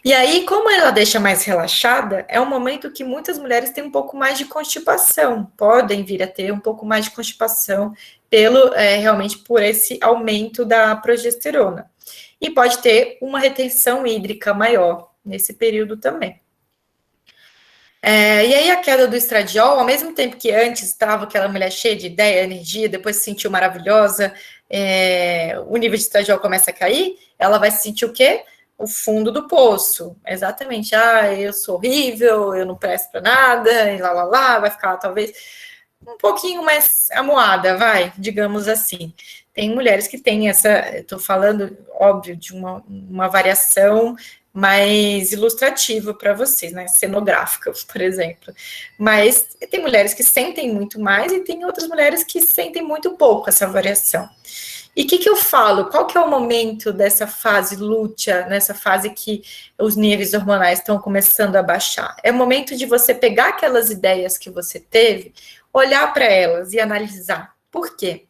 E aí, como ela deixa mais relaxada, é um momento que muitas mulheres têm um pouco mais de constipação, podem vir a ter um pouco mais de constipação realmente por esse aumento da progesterona. E pode ter uma retenção hídrica maior nesse período também. E aí a queda do estradiol, ao mesmo tempo que antes estava aquela mulher cheia de ideia, energia, depois se sentiu maravilhosa, o nível de estradiol começa a cair, ela vai se sentir o quê? O fundo do poço. Exatamente. Eu sou horrível, eu não presto para nada, e vai ficar talvez um pouquinho mais amuada, digamos assim. Tem mulheres que têm estou falando, óbvio, de uma variação mais ilustrativa para vocês, né? Cenográfica, por exemplo. Mas tem mulheres que sentem muito mais e tem outras mulheres que sentem muito pouco essa variação. E o que eu falo? Qual que é o momento dessa fase lútea, nessa fase que os níveis hormonais estão começando a baixar? É o momento de você pegar aquelas ideias que você teve, olhar para elas e analisar. Por quê?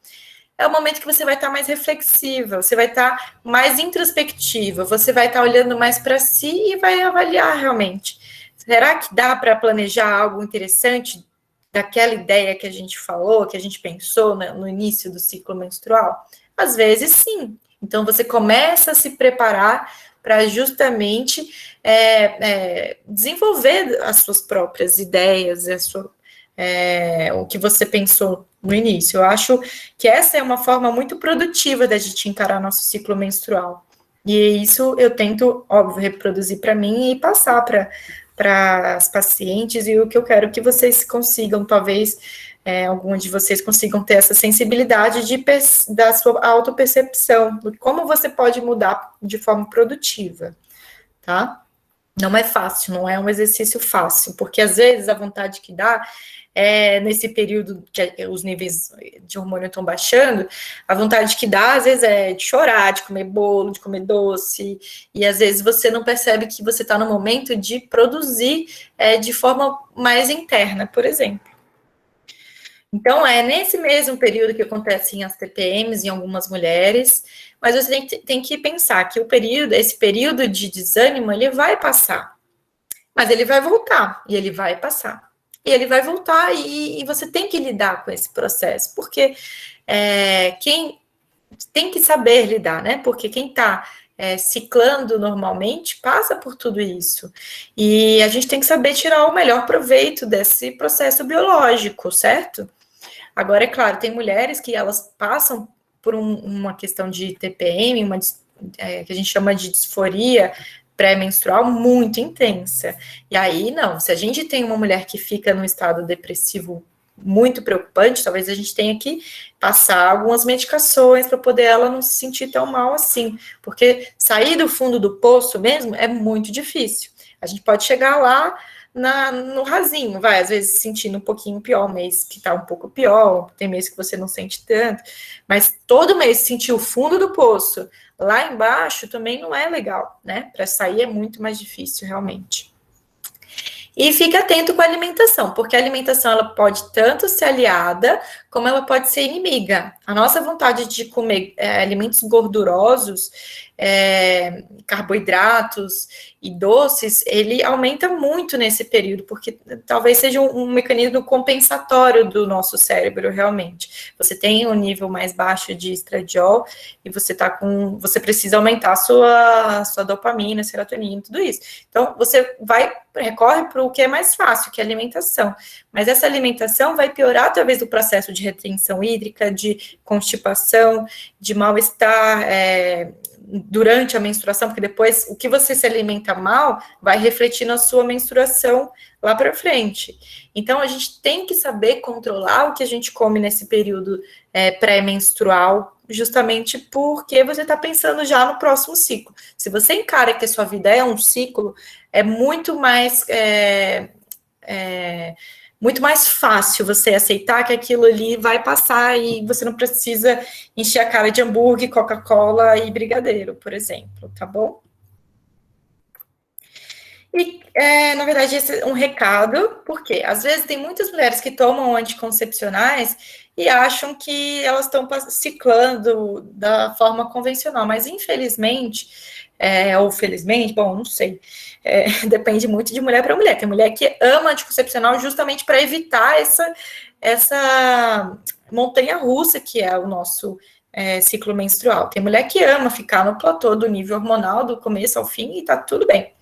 É o momento que você vai estar mais reflexiva, você vai estar mais introspectiva, você vai estar olhando mais para si e vai avaliar realmente. Será que dá para planejar algo interessante daquela ideia que a gente falou, que a gente pensou no início do ciclo menstrual? Às vezes, sim. Então, você começa a se preparar para justamente desenvolver as suas próprias ideias, o que você pensou no início. Eu acho que essa é uma forma muito produtiva da gente encarar nosso ciclo menstrual. E isso eu tento, óbvio, reproduzir para mim e passar para as pacientes, e o que eu quero que vocês consigam, talvez alguns de vocês consigam ter essa sensibilidade da sua autopercepção, de como você pode mudar de forma produtiva, tá? Não é fácil, não é um exercício fácil, porque às vezes a vontade que dá nesse período que os níveis de hormônio estão baixando, a vontade que dá, às vezes, é de chorar, de comer bolo, de comer doce, e às vezes você não percebe que você está no momento de produzir de forma mais interna, por exemplo. Então, é nesse mesmo período que acontecem as TPMs em algumas mulheres, mas você tem que pensar que esse período de desânimo, ele vai passar, mas ele vai voltar, e ele vai passar. E ele vai voltar, e você tem que lidar com esse processo, porque quem tem que saber lidar, né? Porque quem está ciclando normalmente passa por tudo isso. E a gente tem que saber tirar o melhor proveito desse processo biológico, certo? Agora, é claro, tem mulheres que elas passam por uma questão de TPM, que a gente chama de disforia pré-menstrual muito intensa. E aí, não, se a gente tem uma mulher que fica num estado depressivo muito preocupante, talvez a gente tenha que passar algumas medicações para poder ela não se sentir tão mal assim, porque sair do fundo do poço mesmo é muito difícil. A gente pode chegar lá no rasinho, às vezes sentindo um pouquinho pior, mês que tá um pouco pior, tem mês que você não sente tanto, mas todo mês sentir o fundo do poço lá embaixo também não é legal, né? Para sair é muito mais difícil, realmente. E fique atento com a alimentação, porque a alimentação ela pode tanto ser aliada, como ela pode ser inimiga. A nossa vontade de comer alimentos gordurosos, carboidratos e doces, ele aumenta muito nesse período, porque talvez seja um mecanismo compensatório do nosso cérebro, realmente. Você tem um nível mais baixo de estradiol e você precisa aumentar a sua dopamina, serotonina, tudo isso. Então, você recorre para o que é mais fácil, que é a alimentação. Mas essa alimentação vai piorar através do processo de retenção hídrica, de constipação, de mal-estar, durante a menstruação, porque depois o que você se alimenta mal vai refletir na sua menstruação lá para frente. Então, a gente tem que saber controlar o que a gente come nesse período pré-menstrual, justamente porque você está pensando já no próximo ciclo. Se você encara que a sua vida é um ciclo, é muito mais muito mais fácil você aceitar que aquilo ali vai passar e você não precisa encher a cara de hambúrguer, Coca-Cola e brigadeiro, por exemplo, tá bom? E, na verdade, esse é um recado, porque às vezes tem muitas mulheres que tomam anticoncepcionais e acham que elas estão ciclando da forma convencional, mas infelizmente, ou felizmente, bom, não sei, depende muito de mulher para mulher. Tem mulher que ama anticoncepcional justamente para evitar essa montanha-russa que é o nosso ciclo menstrual. Tem mulher que ama ficar no platô do nível hormonal do começo ao fim e tá tudo bem.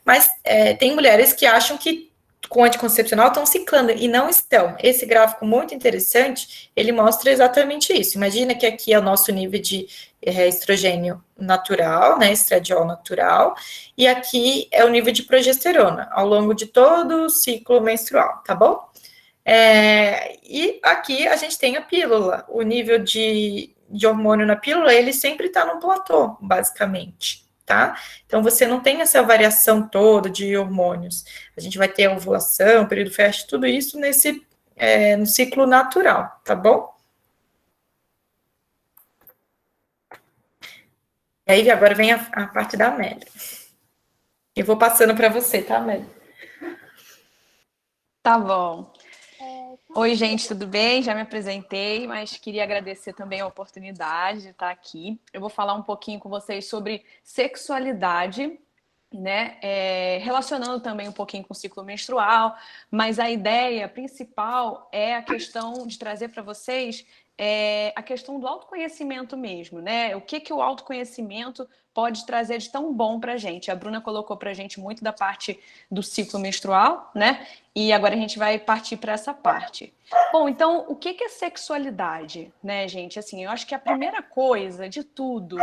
Mas tem mulheres que acham que com anticoncepcional estão ciclando e não estão. Esse gráfico muito interessante, ele mostra exatamente isso. Imagina que aqui é o nosso nível de estrogênio natural, né, estradiol natural, e aqui é o nível de progesterona ao longo de todo o ciclo menstrual, tá bom? E aqui a gente tem a pílula, o nível de hormônio na pílula, ele sempre está no platô, basicamente. Tá? Então, você não tem essa variação toda de hormônios. A gente vai ter a ovulação, período fértil, tudo isso no ciclo natural, tá bom? E aí, agora vem a parte da Amélia. Eu vou passando para você, tá, Amélia? Tá bom. Oi, gente, tudo bem? Já me apresentei, mas queria agradecer também a oportunidade de estar aqui. Eu vou falar um pouquinho com vocês sobre sexualidade, né? Relacionando também um pouquinho com o ciclo menstrual, mas a ideia principal é a questão de trazer para vocês a questão do autoconhecimento mesmo, né? O que o autoconhecimento pode trazer de tão bom para a gente. A Bruna colocou para a gente muito da parte do ciclo menstrual, né? E agora a gente vai partir para essa parte. Bom, então, o que é sexualidade, né, gente? Assim, eu acho que a primeira coisa de tudo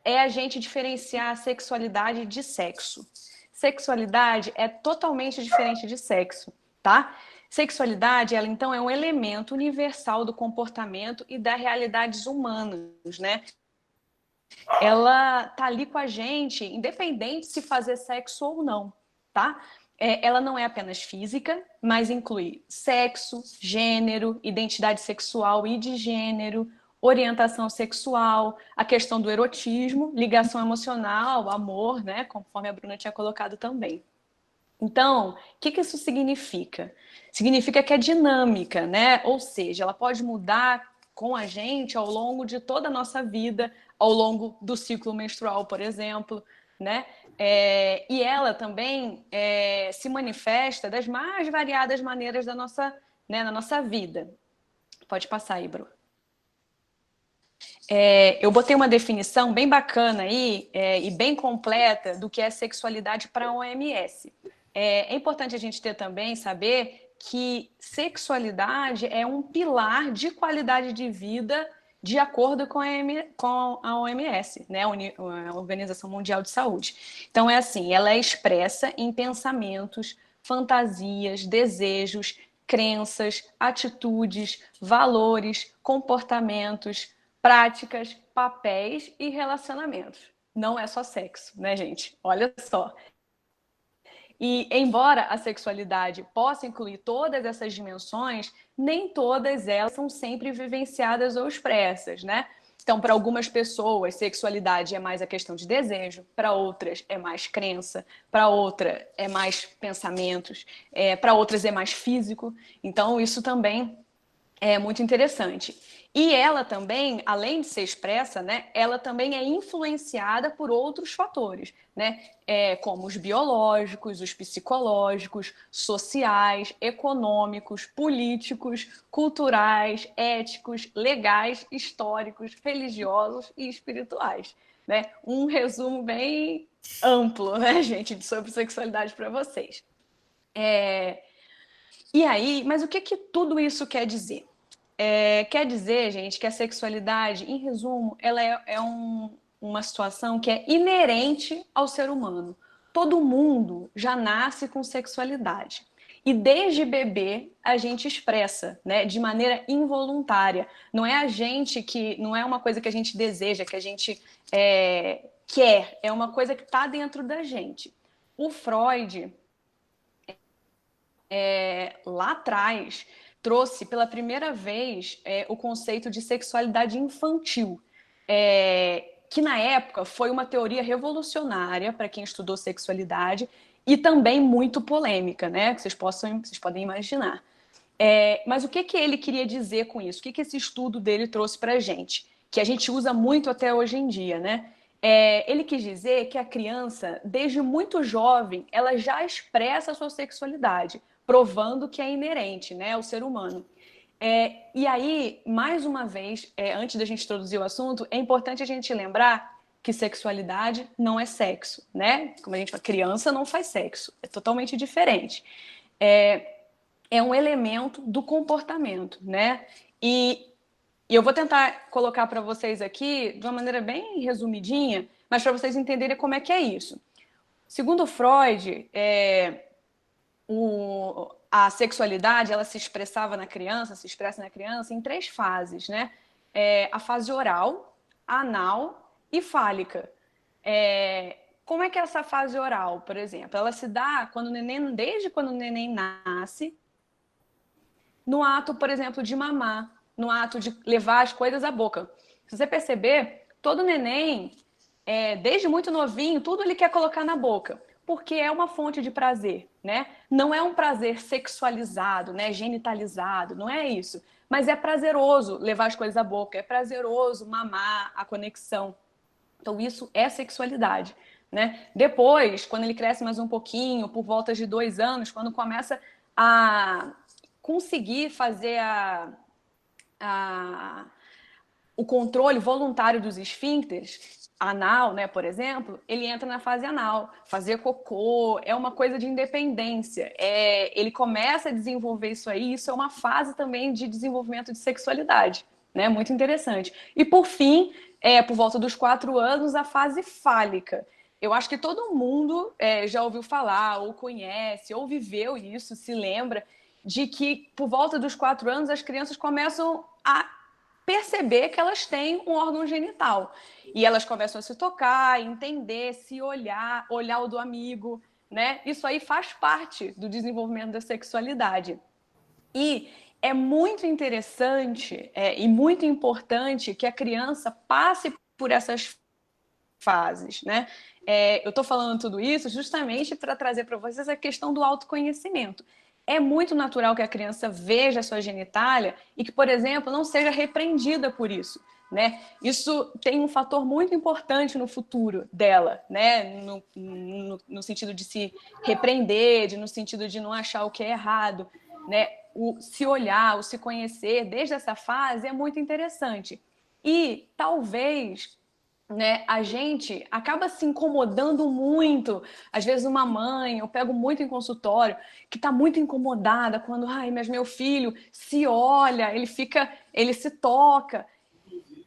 é a gente diferenciar a sexualidade de sexo. Sexualidade é totalmente diferente de sexo, tá? Sexualidade, ela então é um elemento universal do comportamento e das realidades humanas, né? Ela tá ali com a gente, independente se fazer sexo ou não, tá? Ela não é apenas física, mas inclui sexo, gênero, identidade sexual e de gênero, orientação sexual, a questão do erotismo, ligação emocional, amor, né? Conforme a Bruna tinha colocado também. Então, o que isso significa? Significa que é dinâmica, né? Ou seja, ela pode mudar com a gente ao longo de toda a nossa vida, ao longo do ciclo menstrual, por exemplo, né? E ela também se manifesta das mais variadas maneiras na nossa vida. Pode passar aí, Bru. Eu botei uma definição bem bacana aí e bem completa do que é sexualidade para a OMS. É importante a gente ter também, saber que sexualidade é um pilar de qualidade de vida de acordo com a OMS, né? A Organização Mundial de Saúde. Então, é assim, ela é expressa em pensamentos, fantasias, desejos, crenças, atitudes, valores, comportamentos, práticas, papéis e relacionamentos. Não é só sexo, né, gente? Olha só. E, embora a sexualidade possa incluir todas essas dimensões, nem todas elas são sempre vivenciadas ou expressas, né? Então, para algumas pessoas, sexualidade é mais a questão de desejo, para outras é mais crença, para outra é mais pensamentos, para outras é mais físico. Então, isso também é muito interessante. E ela também, além de ser expressa, né, ela também é influenciada por outros fatores, né, como os biológicos, os psicológicos, sociais, econômicos, políticos, culturais, éticos, legais, históricos, religiosos e espirituais. Né? Um resumo bem amplo, né, gente, sobre sexualidade para vocês. E aí, mas o que tudo isso quer dizer? Quer dizer, gente, que a sexualidade, em resumo, ela é um uma situação que é inerente ao ser humano. Todo mundo já nasce com sexualidade. E desde bebê a gente expressa, né, de maneira involuntária. Não é a gente que, não é uma coisa que a gente deseja, que a gente quer, é uma coisa que está dentro da gente. O Freud, lá atrás, trouxe pela primeira vez o conceito de sexualidade infantil, que na época foi uma teoria revolucionária para quem estudou sexualidade e também muito polêmica, né? Que vocês podem imaginar. Mas o que ele queria dizer com isso? O que esse estudo dele trouxe para a gente? Que a gente usa muito até hoje em dia, né? Ele quis dizer que a criança, desde muito jovem, ela já expressa a sua sexualidade, provando que é inerente, né, ao ser humano. E aí, mais uma vez, antes da gente introduzir o assunto, é importante a gente lembrar que sexualidade não é sexo, né? Como a gente fala, criança não faz sexo, é totalmente diferente. É um elemento do comportamento, né? E eu vou tentar colocar para vocês aqui de uma maneira bem resumidinha, mas para vocês entenderem como é que é isso. Segundo Freud, a sexualidade ela se expressa na criança em 3 fases, né? A fase oral, anal e fálica. Como é que é essa fase oral, por exemplo? Ela se dá desde quando o neném nasce, no ato, por exemplo, de mamar, no ato de levar as coisas à boca. Se você perceber, todo neném, desde muito novinho, tudo ele quer colocar na boca, porque é uma fonte de prazer, né? Não é um prazer sexualizado, né? Genitalizado, não é isso. Mas é prazeroso levar as coisas à boca, é prazeroso mamar, a conexão. Então, isso é sexualidade, né? Depois, quando ele cresce mais um pouquinho, por volta de 2 anos, quando começa a conseguir fazer o controle voluntário dos esfíncteres, anal, né, por exemplo, ele entra na fase anal. Fazer cocô é uma coisa de independência. Ele começa a desenvolver isso aí, isso é uma fase também de desenvolvimento de sexualidade, né? Muito interessante. E por fim, por volta dos 4 anos, a fase fálica. Eu acho que todo mundo já ouviu falar, ou conhece, ou viveu isso, se lembra, de que por volta dos 4 anos as crianças começam a perceber que elas têm um órgão genital. E elas começam a se tocar, entender, se olhar o do amigo, né? Isso aí faz parte do desenvolvimento da sexualidade. E é muito interessante e muito importante que a criança passe por essas fases, né? Eu estou falando tudo isso justamente para trazer para vocês a questão do autoconhecimento. É muito natural que a criança veja a sua genitália e que, por exemplo, não seja repreendida por isso, né? Isso tem um fator muito importante no futuro dela, né? No sentido de se repreender, no sentido de não achar o que é errado, né? O se olhar, o se conhecer desde essa fase é muito interessante. E talvez, né, a gente acaba se incomodando muito. Às vezes uma mãe, eu pego muito em consultório, que está muito incomodada quando, mas meu filho se olha, ele se toca.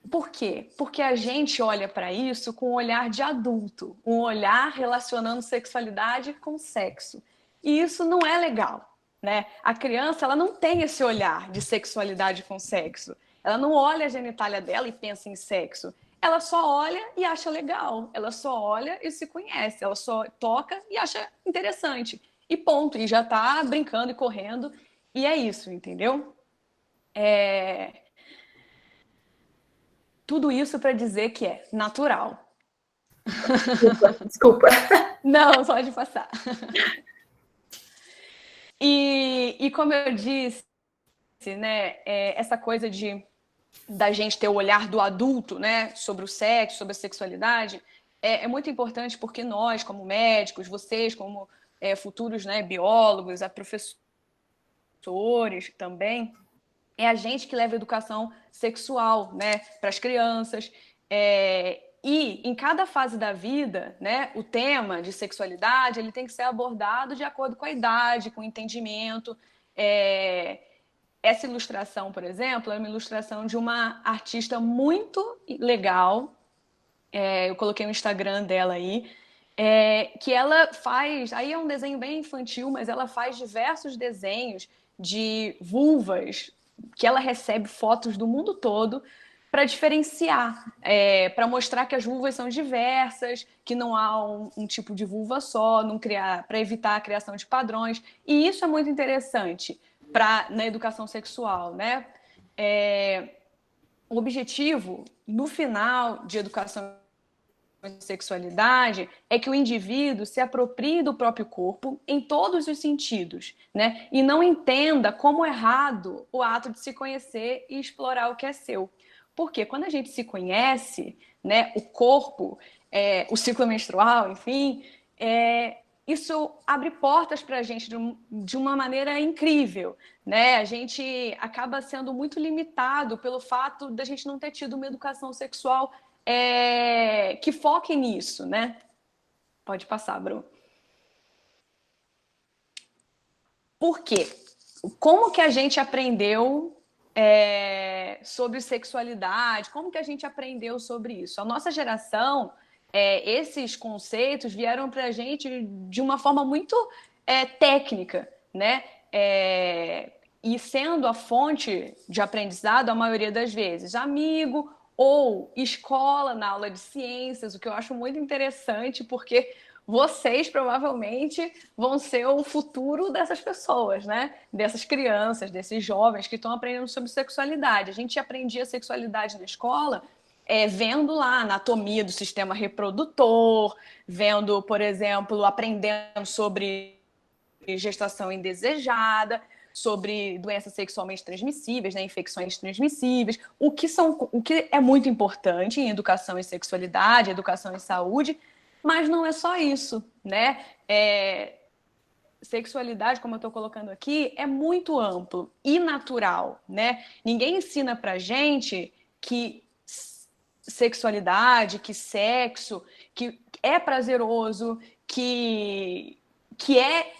Por quê? Porque a gente olha para isso com um olhar de adulto, um olhar relacionando sexualidade com sexo. E isso não é legal, né? A criança, ela não tem esse olhar de sexualidade com sexo. Ela não olha a genitália dela e pensa em sexo. Ela só olha e acha legal. Ela só olha e se conhece. Ela só toca e acha interessante. E ponto. E já tá brincando e correndo. E é isso, entendeu? Tudo isso para dizer que é natural. Desculpa. Não, pode passar. E como eu disse, né, essa coisa da gente ter o olhar do adulto, né, sobre o sexo, sobre a sexualidade, é muito importante porque nós, como médicos, vocês, como futuros, né, biólogos, professores também, é a gente que leva a educação sexual, né, para as crianças. E em cada fase da vida, né, o tema de sexualidade ele tem que ser abordado de acordo com a idade, com o entendimento. Essa ilustração, por exemplo, é uma ilustração de uma artista muito legal, eu coloquei o Instagram dela aí, que ela faz, aí é um desenho bem infantil, mas ela faz diversos desenhos de vulvas, que ela recebe fotos do mundo todo para diferenciar, para mostrar que as vulvas são diversas, que não há um tipo de vulva só, para evitar a criação de padrões. E isso é muito interessante na educação sexual, né? O objetivo, no final de educação e sexualidade, é que o indivíduo se aproprie do próprio corpo em todos os sentidos, né? E não entenda como errado o ato de se conhecer e explorar o que é seu. Porque quando a gente se conhece, né, o corpo, o ciclo menstrual, enfim, isso abre portas para a gente de uma maneira incrível, né? A gente acaba sendo muito limitado pelo fato da gente não ter tido uma educação sexual que foque nisso, né? Pode passar, Bru. Por quê? Como que a gente aprendeu sobre sexualidade? Como que a gente aprendeu sobre isso? A nossa geração, esses conceitos vieram para a gente de uma forma muito técnica, né? E sendo a fonte de aprendizado a maioria das vezes, amigo ou escola na aula de ciências, o que eu acho muito interessante, porque vocês provavelmente vão ser o futuro dessas pessoas, né? Dessas crianças, desses jovens que estão aprendendo sobre sexualidade. A gente aprendia sexualidade na escola vendo lá a anatomia do sistema reprodutor, vendo, por exemplo, aprendendo sobre gestação indesejada, sobre doenças sexualmente transmissíveis, né, infecções transmissíveis, o que é muito importante em educação e sexualidade, educação e saúde, mas não é só isso, né? Sexualidade, como eu estou colocando aqui, é muito amplo e natural, né? Ninguém ensina pra gente que sexualidade, que sexo, que é prazeroso, que é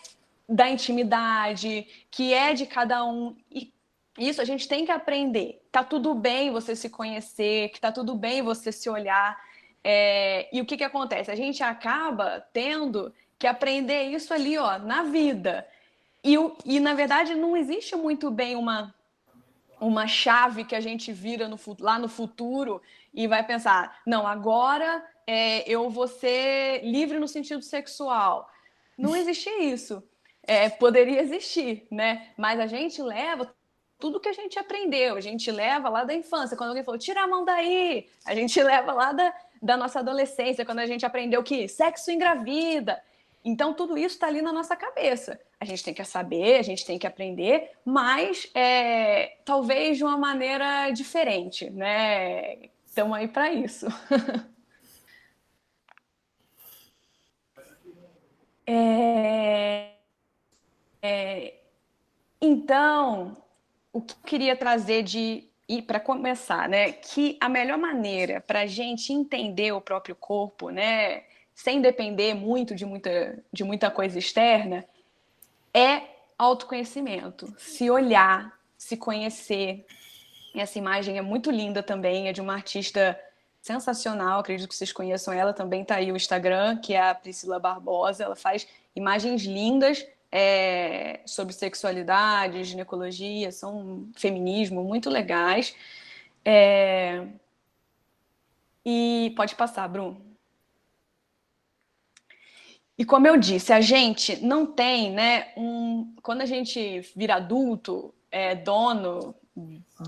da intimidade, que é de cada um. E isso a gente tem que aprender. Tá tudo bem você se conhecer, que tá tudo bem você se olhar. E o que acontece? A gente acaba tendo que aprender isso ali, ó, na vida. E na verdade, não existe muito bem uma chave que a gente vira lá no futuro e vai pensar, não, agora eu vou ser livre no sentido sexual. Não existe isso. Poderia existir, né? Mas a gente leva tudo que a gente aprendeu, a gente leva lá da infância. Quando alguém falou, tira a mão daí, a gente leva lá da nossa adolescência, quando a gente aprendeu que sexo engravida. Então, tudo isso está ali na nossa cabeça. A gente tem que saber, a gente tem que aprender, mas talvez de uma maneira diferente, né? Estamos aí para isso. Então, o que eu queria trazer para começar, né? Que a melhor maneira para a gente entender o próprio corpo, né? Sem depender muito de muita coisa externa, é autoconhecimento. Se olhar, se conhecer. Essa imagem é muito linda também, é de uma artista sensacional, acredito que vocês conheçam ela, também está aí o Instagram, que é a Priscila Barbosa, ela faz imagens lindas sobre sexualidade, ginecologia, feminismo, muito legais. E pode passar, Bruno. E como eu disse, a gente não tem, né, quando a gente vira adulto, dono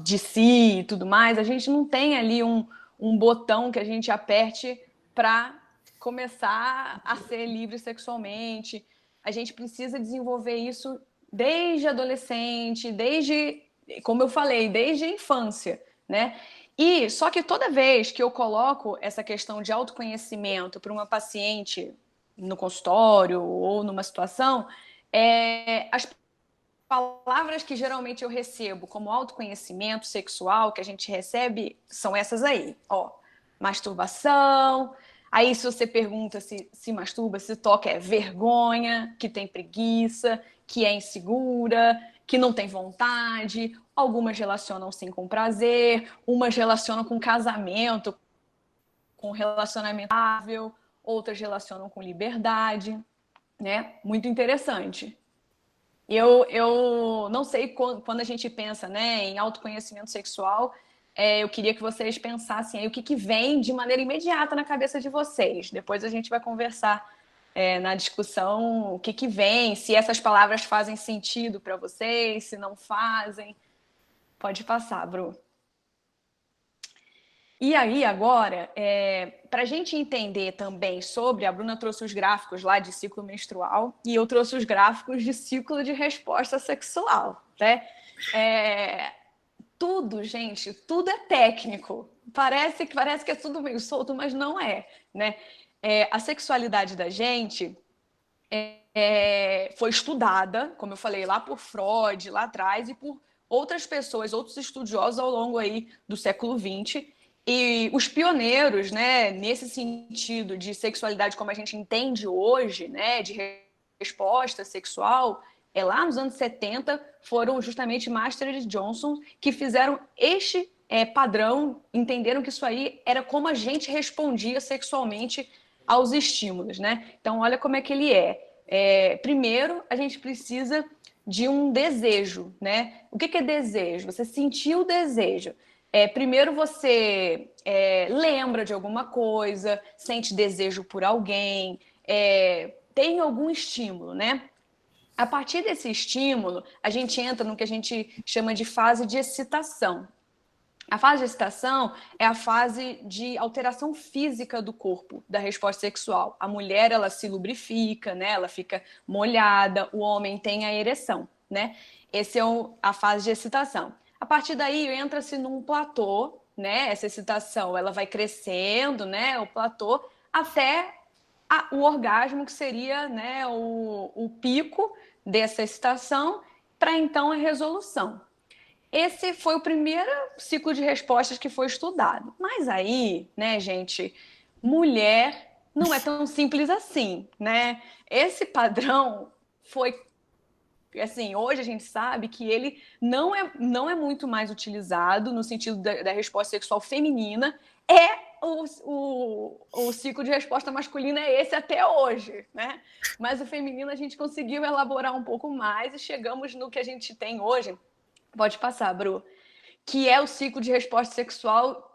de si e tudo mais, a gente não tem ali um botão que a gente aperte para começar a ser livre sexualmente. A gente precisa desenvolver isso desde adolescente, como eu falei, desde a infância, né? E só que toda vez que eu coloco essa questão de autoconhecimento para uma paciente no consultório ou numa situação, as palavras que geralmente eu recebo como autoconhecimento sexual que a gente recebe são essas aí, ó, masturbação. Aí se você pergunta se masturba, se toca, é vergonha, que tem preguiça, que é insegura, que não tem vontade. Algumas relacionam sim com prazer, umas relacionam com casamento, com relacionamento estável, outras relacionam com liberdade, né? Muito interessante. Eu não sei quando a gente pensa, né, em autoconhecimento sexual, eu queria que vocês pensassem aí o que vem de maneira imediata na cabeça de vocês. Depois a gente vai conversar na discussão o que vem, se essas palavras fazem sentido para vocês, se não fazem. Pode passar, Bru. E aí, agora, para a gente entender também sobre, a Bruna trouxe os gráficos lá de ciclo menstrual e eu trouxe os gráficos de ciclo de resposta sexual, né? Tudo, gente, tudo é técnico. Parece que é tudo meio solto, mas não é, né? A sexualidade da gente foi estudada, como eu falei, lá por Freud, lá atrás, e por outras pessoas, outros estudiosos ao longo aí do século XX. E os pioneiros, né, nesse sentido de sexualidade como a gente entende hoje, né, de resposta sexual, lá nos anos 70, foram justamente Master e Johnson que fizeram este padrão, entenderam que isso aí era como a gente respondia sexualmente aos estímulos, né? Então, olha como é que ele primeiro, a gente precisa de um desejo, né? O que é desejo? Você sentiu o desejo. Primeiro você lembra de alguma coisa, sente desejo por alguém, tem algum estímulo, né? A partir desse estímulo, a gente entra no que a gente chama de fase de excitação. A fase de excitação é a fase de alteração física do corpo, da resposta sexual. A mulher, ela se lubrifica, né? Ela fica molhada, o homem tem a ereção, né? Essa é a fase de excitação. A partir daí, entra-se num platô, né? Essa excitação, ela vai crescendo, né? O platô, até o orgasmo, que seria, né, o pico dessa excitação, para então a resolução. Esse foi o primeiro ciclo de respostas que foi estudado. Mas aí, né, gente, mulher não é tão simples assim, né? Esse padrão foi, assim, hoje a gente sabe que ele não é muito mais utilizado no sentido da resposta sexual feminina. O ciclo de resposta masculina é esse até hoje, né? Mas o feminino a gente conseguiu elaborar um pouco mais e chegamos no que a gente tem hoje. Pode passar, Bru. Que é o ciclo de resposta sexual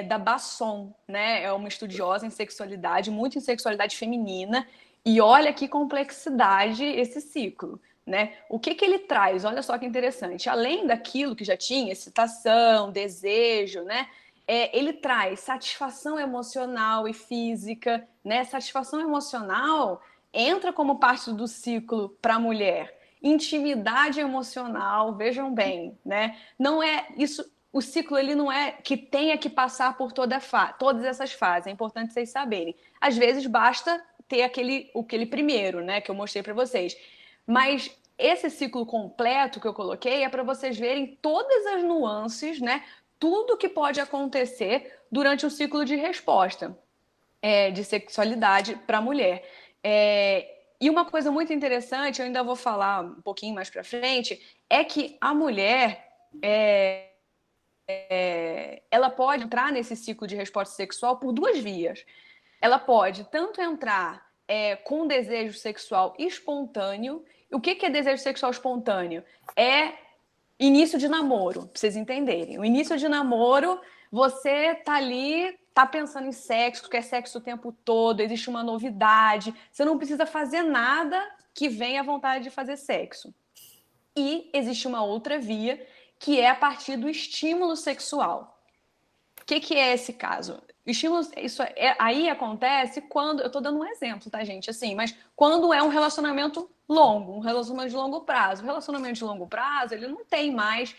da Basson, né? É uma estudiosa em sexualidade, muito em sexualidade feminina. E olha que complexidade esse ciclo, né? O que ele traz? Olha só que interessante. Além daquilo que já tinha, excitação, desejo, né? Ele traz satisfação emocional e física, né? Satisfação emocional entra como parte do ciclo para a mulher. Intimidade emocional, vejam bem, né? Não é isso, o ciclo ele não é que tenha que passar por todas essas fases, é importante vocês saberem. Às vezes basta ter aquele primeiro, né, que eu mostrei para vocês. Mas esse ciclo completo que eu coloquei é para vocês verem todas as nuances, né? Tudo que pode acontecer durante um ciclo de resposta de sexualidade para a mulher. E uma coisa muito interessante, eu ainda vou falar um pouquinho mais para frente, é que a mulher ela pode entrar nesse ciclo de resposta sexual por duas vias. Ela pode tanto entrar com desejo sexual espontâneo. O que é desejo sexual espontâneo? É início de namoro, para vocês entenderem. O início de namoro, você tá ali, tá pensando em sexo, quer sexo o tempo todo, existe uma novidade, você não precisa fazer nada que venha à vontade de fazer sexo. E existe uma outra via, que é a partir do estímulo sexual. O que é esse caso? Aí acontece quando, eu tô dando um exemplo, tá, gente? Assim, mas quando é um relacionamento longo, um relacionamento de longo prazo. O relacionamento de longo prazo, ele não tem mais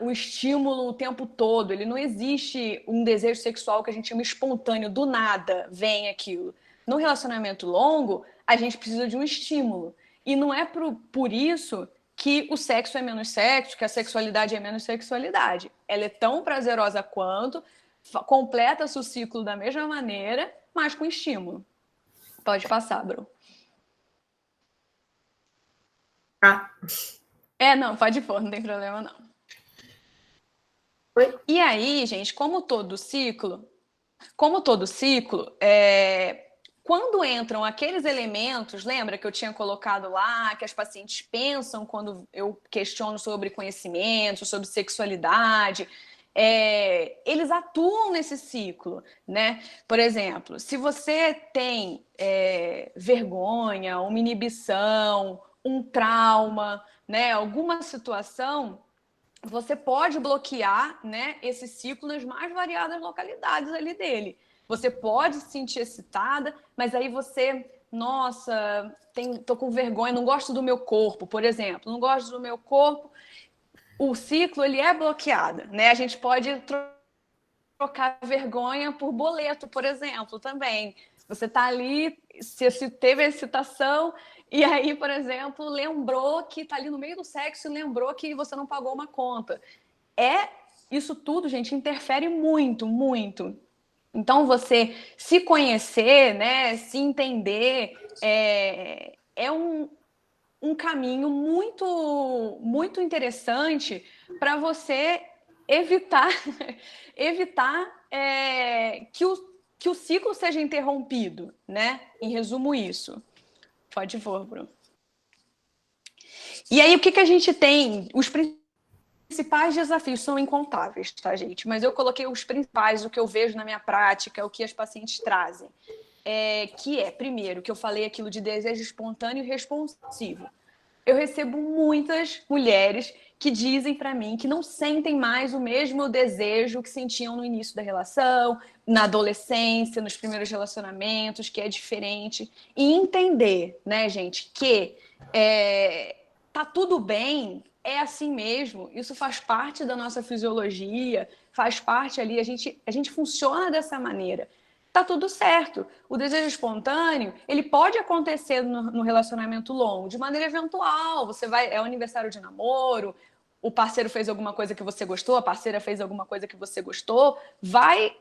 o estímulo o tempo todo. Ele não existe um desejo sexual que a gente chama espontâneo, do nada vem aquilo. No relacionamento longo, a gente precisa de um estímulo. E não é por isso que o sexo é menos sexo, que a sexualidade é menos sexualidade. Ela é tão prazerosa quanto, completa-se o ciclo da mesma maneira, mas com estímulo. Pode passar, Bru. Não, pode pôr, não tem problema não. Oi? E aí, gente, como todo ciclo, como todo ciclo, quando entram aqueles elementos, lembra que eu tinha colocado lá, que as pacientes pensam quando eu questiono sobre conhecimento, sobre sexualidade, eles atuam nesse ciclo, né? Por exemplo, se você tem vergonha, uma inibição, um trauma, né, alguma situação, você pode bloquear, né, esse ciclo nas mais variadas localidades ali dele. Você pode se sentir excitada, mas aí você, nossa, tô com vergonha, não gosto do meu corpo, por exemplo, não gosto do meu corpo. O ciclo, ele é bloqueado, né? A gente pode trocar vergonha por boleto, por exemplo, também. Você tá ali, se teve a excitação, e aí, por exemplo, lembrou que tá ali no meio do sexo e lembrou que você não pagou uma conta. Isso tudo, gente, interfere muito, muito. Então, você se conhecer, né, se entender, um caminho muito, muito interessante para você evitar, evitar que o ciclo seja interrompido, né? Em resumo, isso. Pode vir, Bruno. E aí, o que a gente tem? Os principais desafios são incontáveis, tá, gente? Mas eu coloquei os principais, o que eu vejo na minha prática, o que as pacientes trazem. Primeiro, que eu falei aquilo de desejo espontâneo e responsivo. Eu recebo muitas mulheres que dizem para mim que não sentem mais o mesmo desejo que sentiam no início da relação, na adolescência, nos primeiros relacionamentos, que é diferente. E entender, né, gente, que tá tudo bem, é assim mesmo, isso faz parte da nossa fisiologia, faz parte ali, a gente funciona dessa maneira. Tá tudo certo. O desejo espontâneo, ele pode acontecer no relacionamento longo, de maneira eventual. Você vai, é um aniversário de namoro, o parceiro fez alguma coisa que você gostou, a parceira fez alguma coisa que você gostou, vai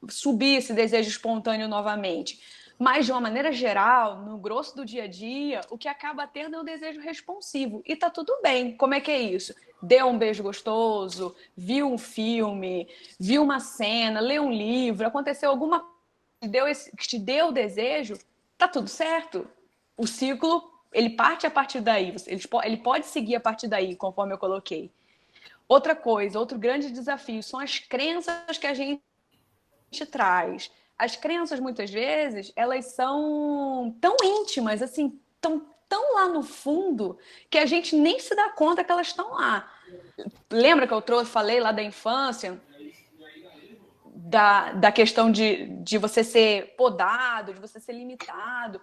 subir esse desejo espontâneo novamente. Mas, de uma maneira geral, no grosso do dia a dia, o que acaba tendo é o desejo responsivo. E tá tudo bem. Como é que é isso? Deu um beijo gostoso, viu um filme, viu uma cena, leu um livro, aconteceu alguma que te deu o desejo, tá tudo certo. O ciclo, ele parte a partir daí. Ele pode seguir a partir daí, conforme eu coloquei. Outra coisa, outro grande desafio são as crenças que a gente traz. As crenças, muitas vezes, elas são tão íntimas, assim, tão lá no fundo, que a gente nem se dá conta que elas estão lá. Lembra que eu falei lá da infância? Da questão de você ser podado, de você ser limitado.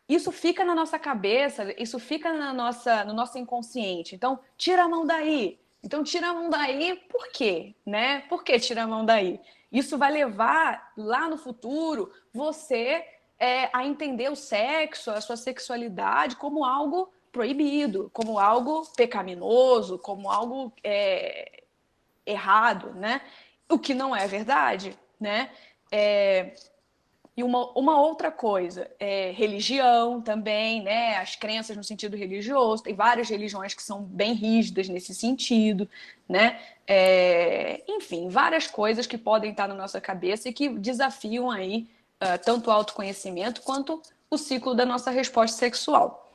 Isso fica na nossa cabeça, isso fica no nosso inconsciente. Então, tira a mão daí. Então, tira a mão daí por quê? Né? Por que tira a mão daí? Isso vai levar lá no futuro você a entender o sexo, a sua sexualidade como algo proibido, como algo pecaminoso, como algo errado, né? O que não é verdade, né? E uma outra coisa, religião também, né? As crenças no sentido religioso, tem várias religiões que são bem rígidas nesse sentido, né? Enfim, várias coisas que podem estar na nossa cabeça e que desafiam aí tanto o autoconhecimento quanto o ciclo da nossa resposta sexual.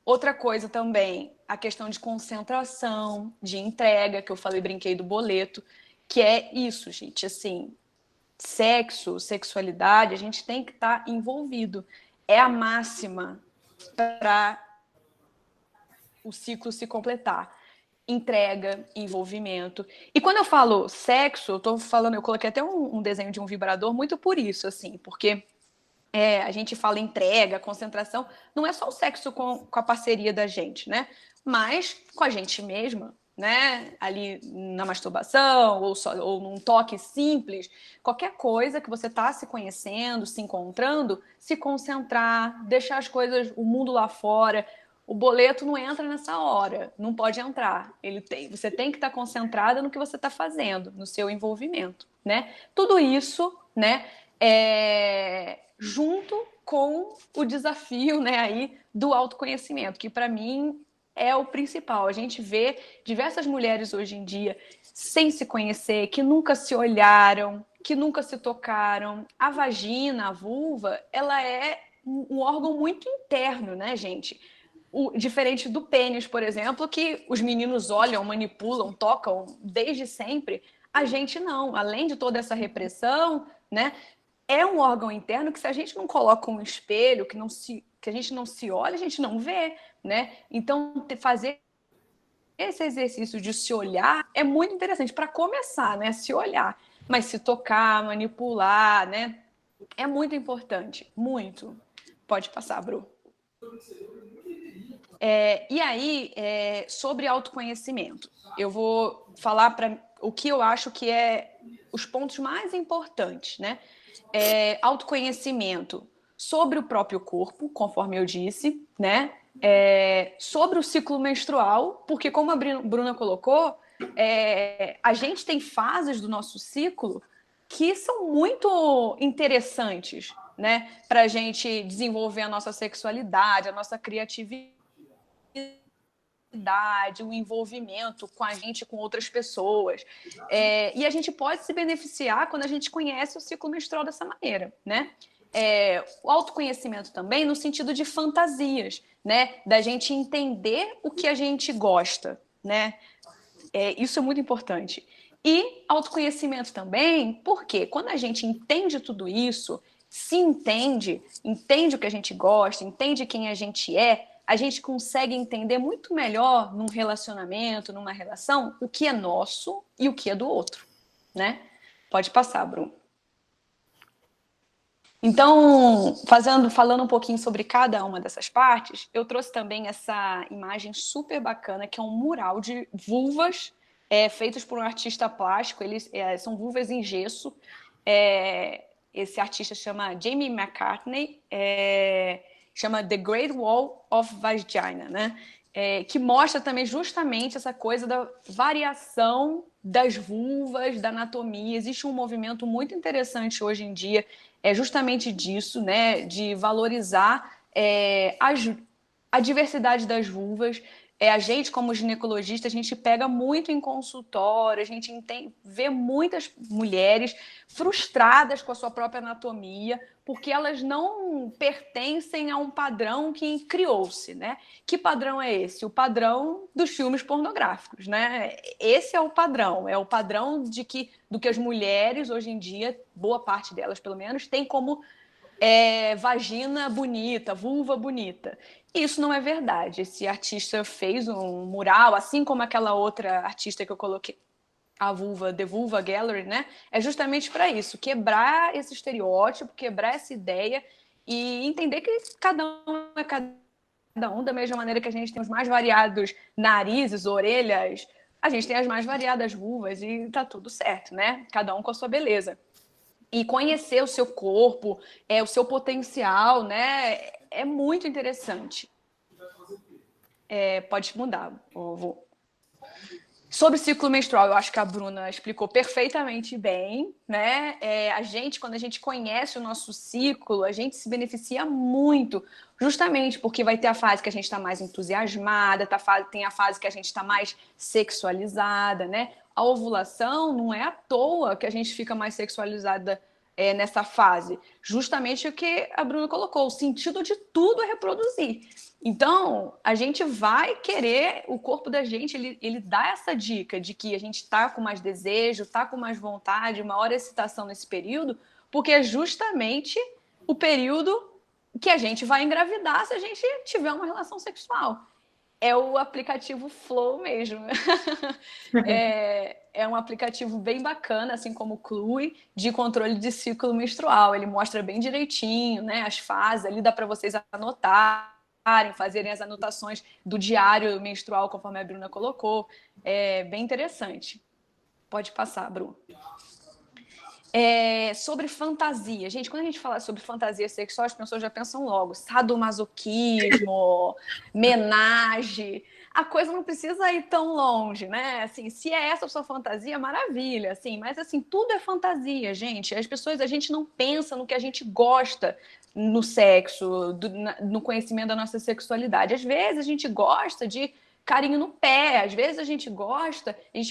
Outra coisa também, a questão de concentração, de entrega, que eu falei, brinquei do boleto, que é isso, gente, assim, sexo, sexualidade, a gente tem que estar envolvido. É a máxima para o ciclo se completar. Entrega, envolvimento. E quando eu falo sexo, eu coloquei até um desenho de um vibrador muito por isso, assim, porque a gente fala entrega, concentração, não é só o sexo com a parceria da gente, né? Mas com a gente mesma, né? Ali na masturbação ou num toque simples, qualquer coisa que você está se conhecendo, se encontrando, se concentrar, deixar as coisas, o mundo lá fora. O boleto não entra nessa hora, não pode entrar. Você tem que estar concentrada no que você está fazendo, no seu envolvimento, né? Tudo isso, né? Junto com o desafio, né, aí do autoconhecimento, que para mim é o principal. A gente vê diversas mulheres hoje em dia sem se conhecer, que nunca se olharam, que nunca se tocaram. A vagina, a vulva, ela é um órgão muito interno, né, gente? Diferente do pênis, por exemplo, que os meninos olham, manipulam, tocam desde sempre, a gente não. Além de toda essa repressão, né, é um órgão interno que, se a gente não coloca um espelho, que a gente não se olha, a gente não vê, né? Então, fazer esse exercício de se olhar é muito interessante para começar, né? Se olhar, mas se tocar, manipular, né? É muito importante, muito. Pode passar, Bru. E aí, sobre autoconhecimento, eu vou falar para o que eu acho que é os pontos mais importantes, né? Autoconhecimento sobre o próprio corpo, conforme eu disse, né? Sobre o ciclo menstrual, porque, como a Bruna colocou, a gente tem fases do nosso ciclo que são muito interessantes, né? Para a gente desenvolver a nossa sexualidade, a nossa criatividade, o envolvimento com a gente, com outras pessoas. E a gente pode se beneficiar quando a gente conhece o ciclo menstrual dessa maneira, né? O autoconhecimento também no sentido de fantasias, né? Da gente entender o que a gente gosta, né? Isso é muito importante. E autoconhecimento também, porque quando a gente entende tudo isso, se entende o que a gente gosta, entende quem a gente consegue entender muito melhor num relacionamento, numa relação, o que é nosso e o que é do outro, né? Pode passar, Bruno. Então, falando um pouquinho sobre cada uma dessas partes, eu trouxe também essa imagem super bacana, que é um mural de vulvas feitos por um artista plástico. Eles são vulvas em gesso. Esse artista chama Jamie McCartney, chama The Great Wall of Vagina, né? Que mostra também justamente essa coisa da variação das vulvas, da anatomia. Existe um movimento muito interessante hoje em dia, justamente disso, né? De valorizar a diversidade das vulvas. A gente, como ginecologista, a gente pega muito em consultório, a gente vê muitas mulheres frustradas com a sua própria anatomia, porque elas não pertencem a um padrão que criou-se, né? Que padrão é esse? O padrão dos filmes pornográficos, né? Esse é o padrão do que as mulheres, hoje em dia, boa parte delas, pelo menos, tem como vagina bonita, vulva bonita. Isso não é verdade. Esse artista fez um mural, assim como aquela outra artista que eu coloquei, a vulva, The Vulva Gallery, né? É justamente para isso, quebrar esse estereótipo, quebrar essa ideia e entender que cada um é cada um, da mesma maneira que a gente tem os mais variados narizes, orelhas, a gente tem as mais variadas vulvas e tá tudo certo, né? Cada um com a sua beleza. E conhecer o seu corpo, o seu potencial, né? É muito interessante. Pode mudar, vou. Sobre ciclo menstrual, eu acho que a Bruna explicou perfeitamente bem, né? Quando a gente conhece o nosso ciclo, a gente se beneficia muito, justamente porque vai ter a fase que a gente está mais entusiasmada, tem a fase que a gente está mais sexualizada, né? A ovulação não é à toa que a gente fica mais sexualizada nessa fase. Justamente o que a Bruna colocou, o sentido de tudo é reproduzir. Então, a gente vai querer, o corpo da gente, ele dá essa dica de que a gente está com mais desejo, está com mais vontade, maior excitação nesse período, porque é justamente o período que a gente vai engravidar se a gente tiver uma relação sexual. É o aplicativo Flow mesmo. É um aplicativo bem bacana, assim como o Clue, de controle de ciclo menstrual. Ele mostra bem direitinho, né, as fases, ali dá para vocês anotarem, fazerem as anotações do diário menstrual, conforme a Bruna colocou. É bem interessante. Pode passar, Bru. Sobre fantasia. Gente, quando a gente fala sobre fantasia sexual, as pessoas já pensam logo sadomasoquismo, menage. A coisa não precisa ir tão longe, né? Assim, se é essa a sua fantasia, maravilha, assim, mas assim, tudo é fantasia, gente. A gente não pensa no que a gente gosta no sexo, no conhecimento da nossa sexualidade. Às vezes a gente gosta de carinho no pé, às vezes a gente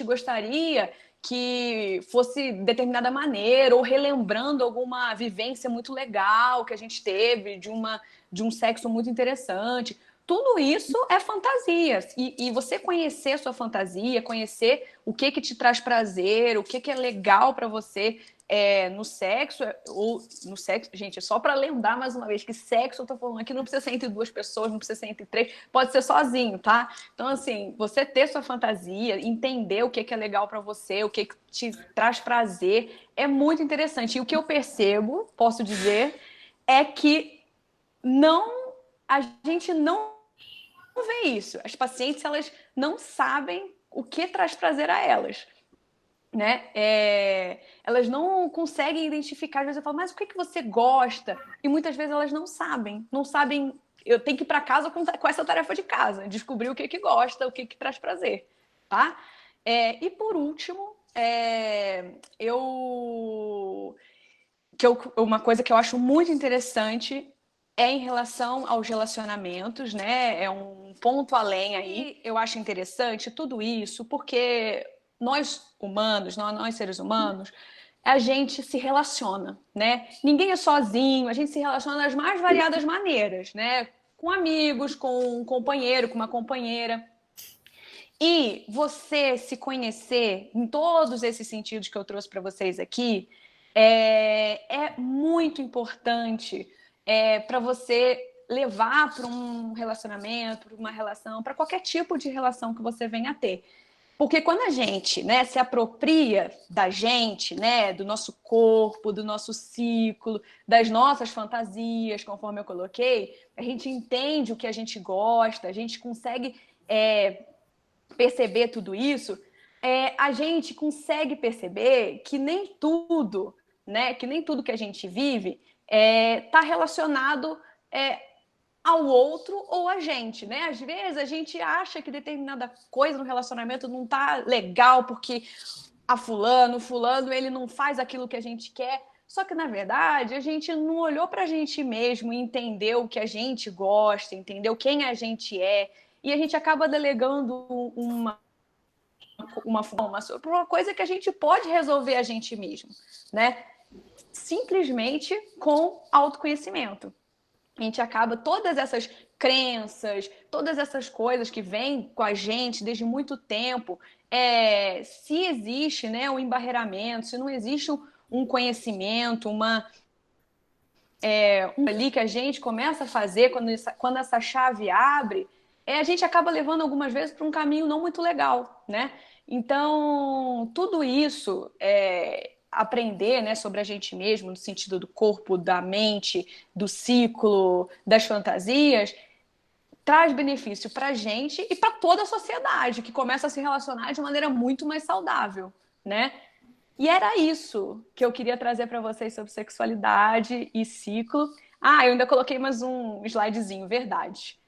gostaria que fosse determinada maneira, ou relembrando alguma vivência muito legal que a gente teve, de um sexo muito interessante. Tudo isso é fantasia. E você conhecer a sua fantasia, conhecer o que te traz prazer, o que é legal para você no sexo, ou no sexo, gente, é só para lembrar mais uma vez que sexo, eu tô falando aqui, não precisa ser entre 2 pessoas, não precisa ser entre 3, pode ser sozinho, tá? Então, assim, você ter sua fantasia, entender o que é legal para você, o que te traz prazer, é muito interessante. E o que eu percebo, posso dizer, é que a gente não vê isso. As pacientes, elas não sabem o que traz prazer a elas, né? Elas não conseguem identificar. Às vezes eu falo, mas o que você gosta? E muitas vezes elas não sabem. Eu tenho que ir para casa com essa tarefa de casa, descobrir o que gosta, o que traz prazer, tá? E por último, uma coisa que eu acho muito interessante é em relação aos relacionamentos, né? É um ponto além aí. Eu acho interessante tudo isso, porque nós humanos, nós seres humanos, a gente se relaciona, né? Ninguém é sozinho, a gente se relaciona das mais variadas maneiras, né? Com amigos, com um companheiro, com uma companheira. E você se conhecer em todos esses sentidos que eu trouxe para vocês aqui é muito importante para você levar para um relacionamento, para uma relação, para qualquer tipo de relação que você venha a ter. Porque quando a gente, né, se apropria da gente, né, do nosso corpo, do nosso ciclo, das nossas fantasias, conforme eu coloquei, a gente entende o que a gente gosta, a gente consegue perceber tudo isso, a gente consegue perceber que nem tudo, né, que a gente vive está relacionado ao outro ou a gente, né? Às vezes a gente acha que determinada coisa no relacionamento não tá legal porque o fulano, ele não faz aquilo que a gente quer. Só que, na verdade, a gente não olhou pra gente mesmo e entendeu o que a gente gosta, entendeu quem a gente é. E a gente acaba delegando uma coisa que a gente pode resolver a gente mesmo, né? Simplesmente com autoconhecimento. A gente acaba, todas essas crenças, todas essas coisas que vêm com a gente desde muito tempo, se existe, né, um embarreiramento, se não existe um conhecimento, ali que a gente começa a fazer quando essa chave abre, a gente acaba levando algumas vezes para um caminho não muito legal, né? Então, tudo isso aprender, né, sobre a gente mesmo, no sentido do corpo, da mente, do ciclo, das fantasias, traz benefício para a gente e para toda a sociedade, que começa a se relacionar de maneira muito mais saudável, né? E era isso que eu queria trazer para vocês sobre sexualidade e ciclo. Eu ainda coloquei mais um slidezinho, verdade.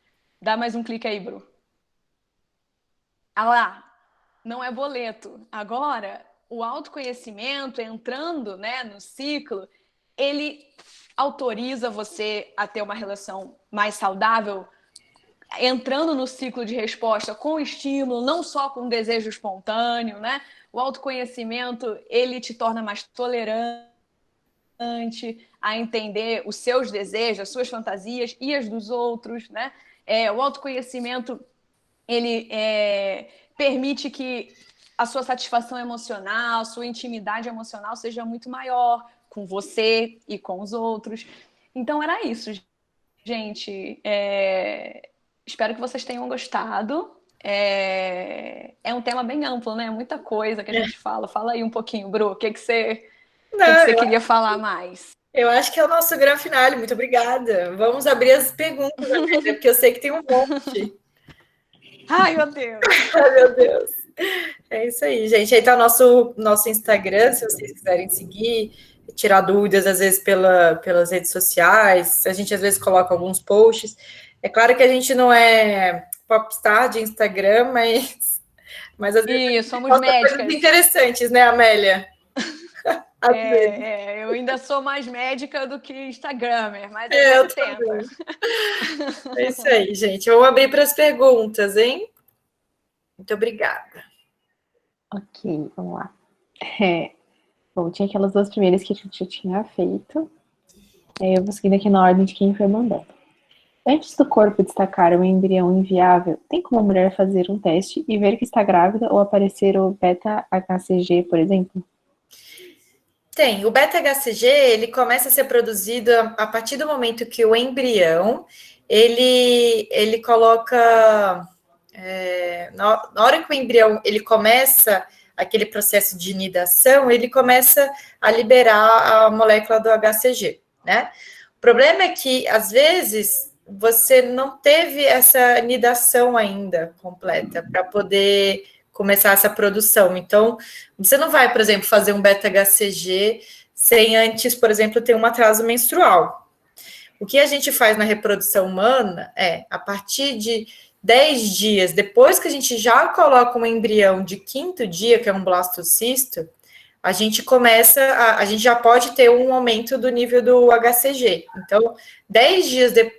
Dá mais um clique aí, Bru. Lá, não é boleto. Agora, o autoconhecimento entrando, né, no ciclo, ele autoriza você a ter uma relação mais saudável, entrando no ciclo de resposta com estímulo, não só com desejo espontâneo, né? O autoconhecimento, ele te torna mais tolerante a entender os seus desejos, as suas fantasias e as dos outros, né? O autoconhecimento, ele permite que a sua satisfação emocional, sua intimidade emocional seja muito maior com você e com os outros. Então, era isso, gente. Espero que vocês tenham gostado. É um tema bem amplo, né? Muita coisa que a gente fala. Fala aí um pouquinho, Bru. O que você queria falar mais? Eu acho que é o nosso grande finale. Muito obrigada. Vamos abrir as perguntas, porque eu sei que tem um monte. Ai, meu Deus. Ai, meu Deus. É isso aí, gente. Aí tá o nosso Instagram, se vocês quiserem seguir, tirar dúvidas, às vezes, pelas redes sociais. A gente, às vezes, coloca alguns posts. É claro que a gente não é popstar de Instagram, mas às vezes somos médicas. Coisas interessantes, né, Amélia? Eu ainda sou mais médica do que Instagramer, mas eu tenta. É isso aí, gente. Vamos abrir para as perguntas, hein? Muito obrigada. Ok, vamos lá. Bom, tinha aquelas 2 primeiras que a gente já tinha feito. Eu vou seguindo aqui na ordem de quem foi mandando. Antes do corpo destacar um embrião inviável, tem como a mulher fazer um teste e ver que está grávida ou aparecer o beta-HCG, por exemplo? Tem. O beta-HCG, ele começa a ser produzido a partir do momento que o embrião, ele coloca... na hora que o embrião, ele começa aquele processo de nidação, ele começa a liberar a molécula do HCG, né? O problema é que, às vezes, você não teve essa nidação ainda completa para poder começar essa produção. Então, você não vai, por exemplo, fazer um beta-HCG sem antes, por exemplo, ter um atraso menstrual. O que a gente faz na reprodução humana é, a partir de 10 dias, depois que a gente já coloca um embrião de 5º dia, que é um blastocisto, a gente a gente já pode ter um aumento do nível do HCG. Então, 10 dias depois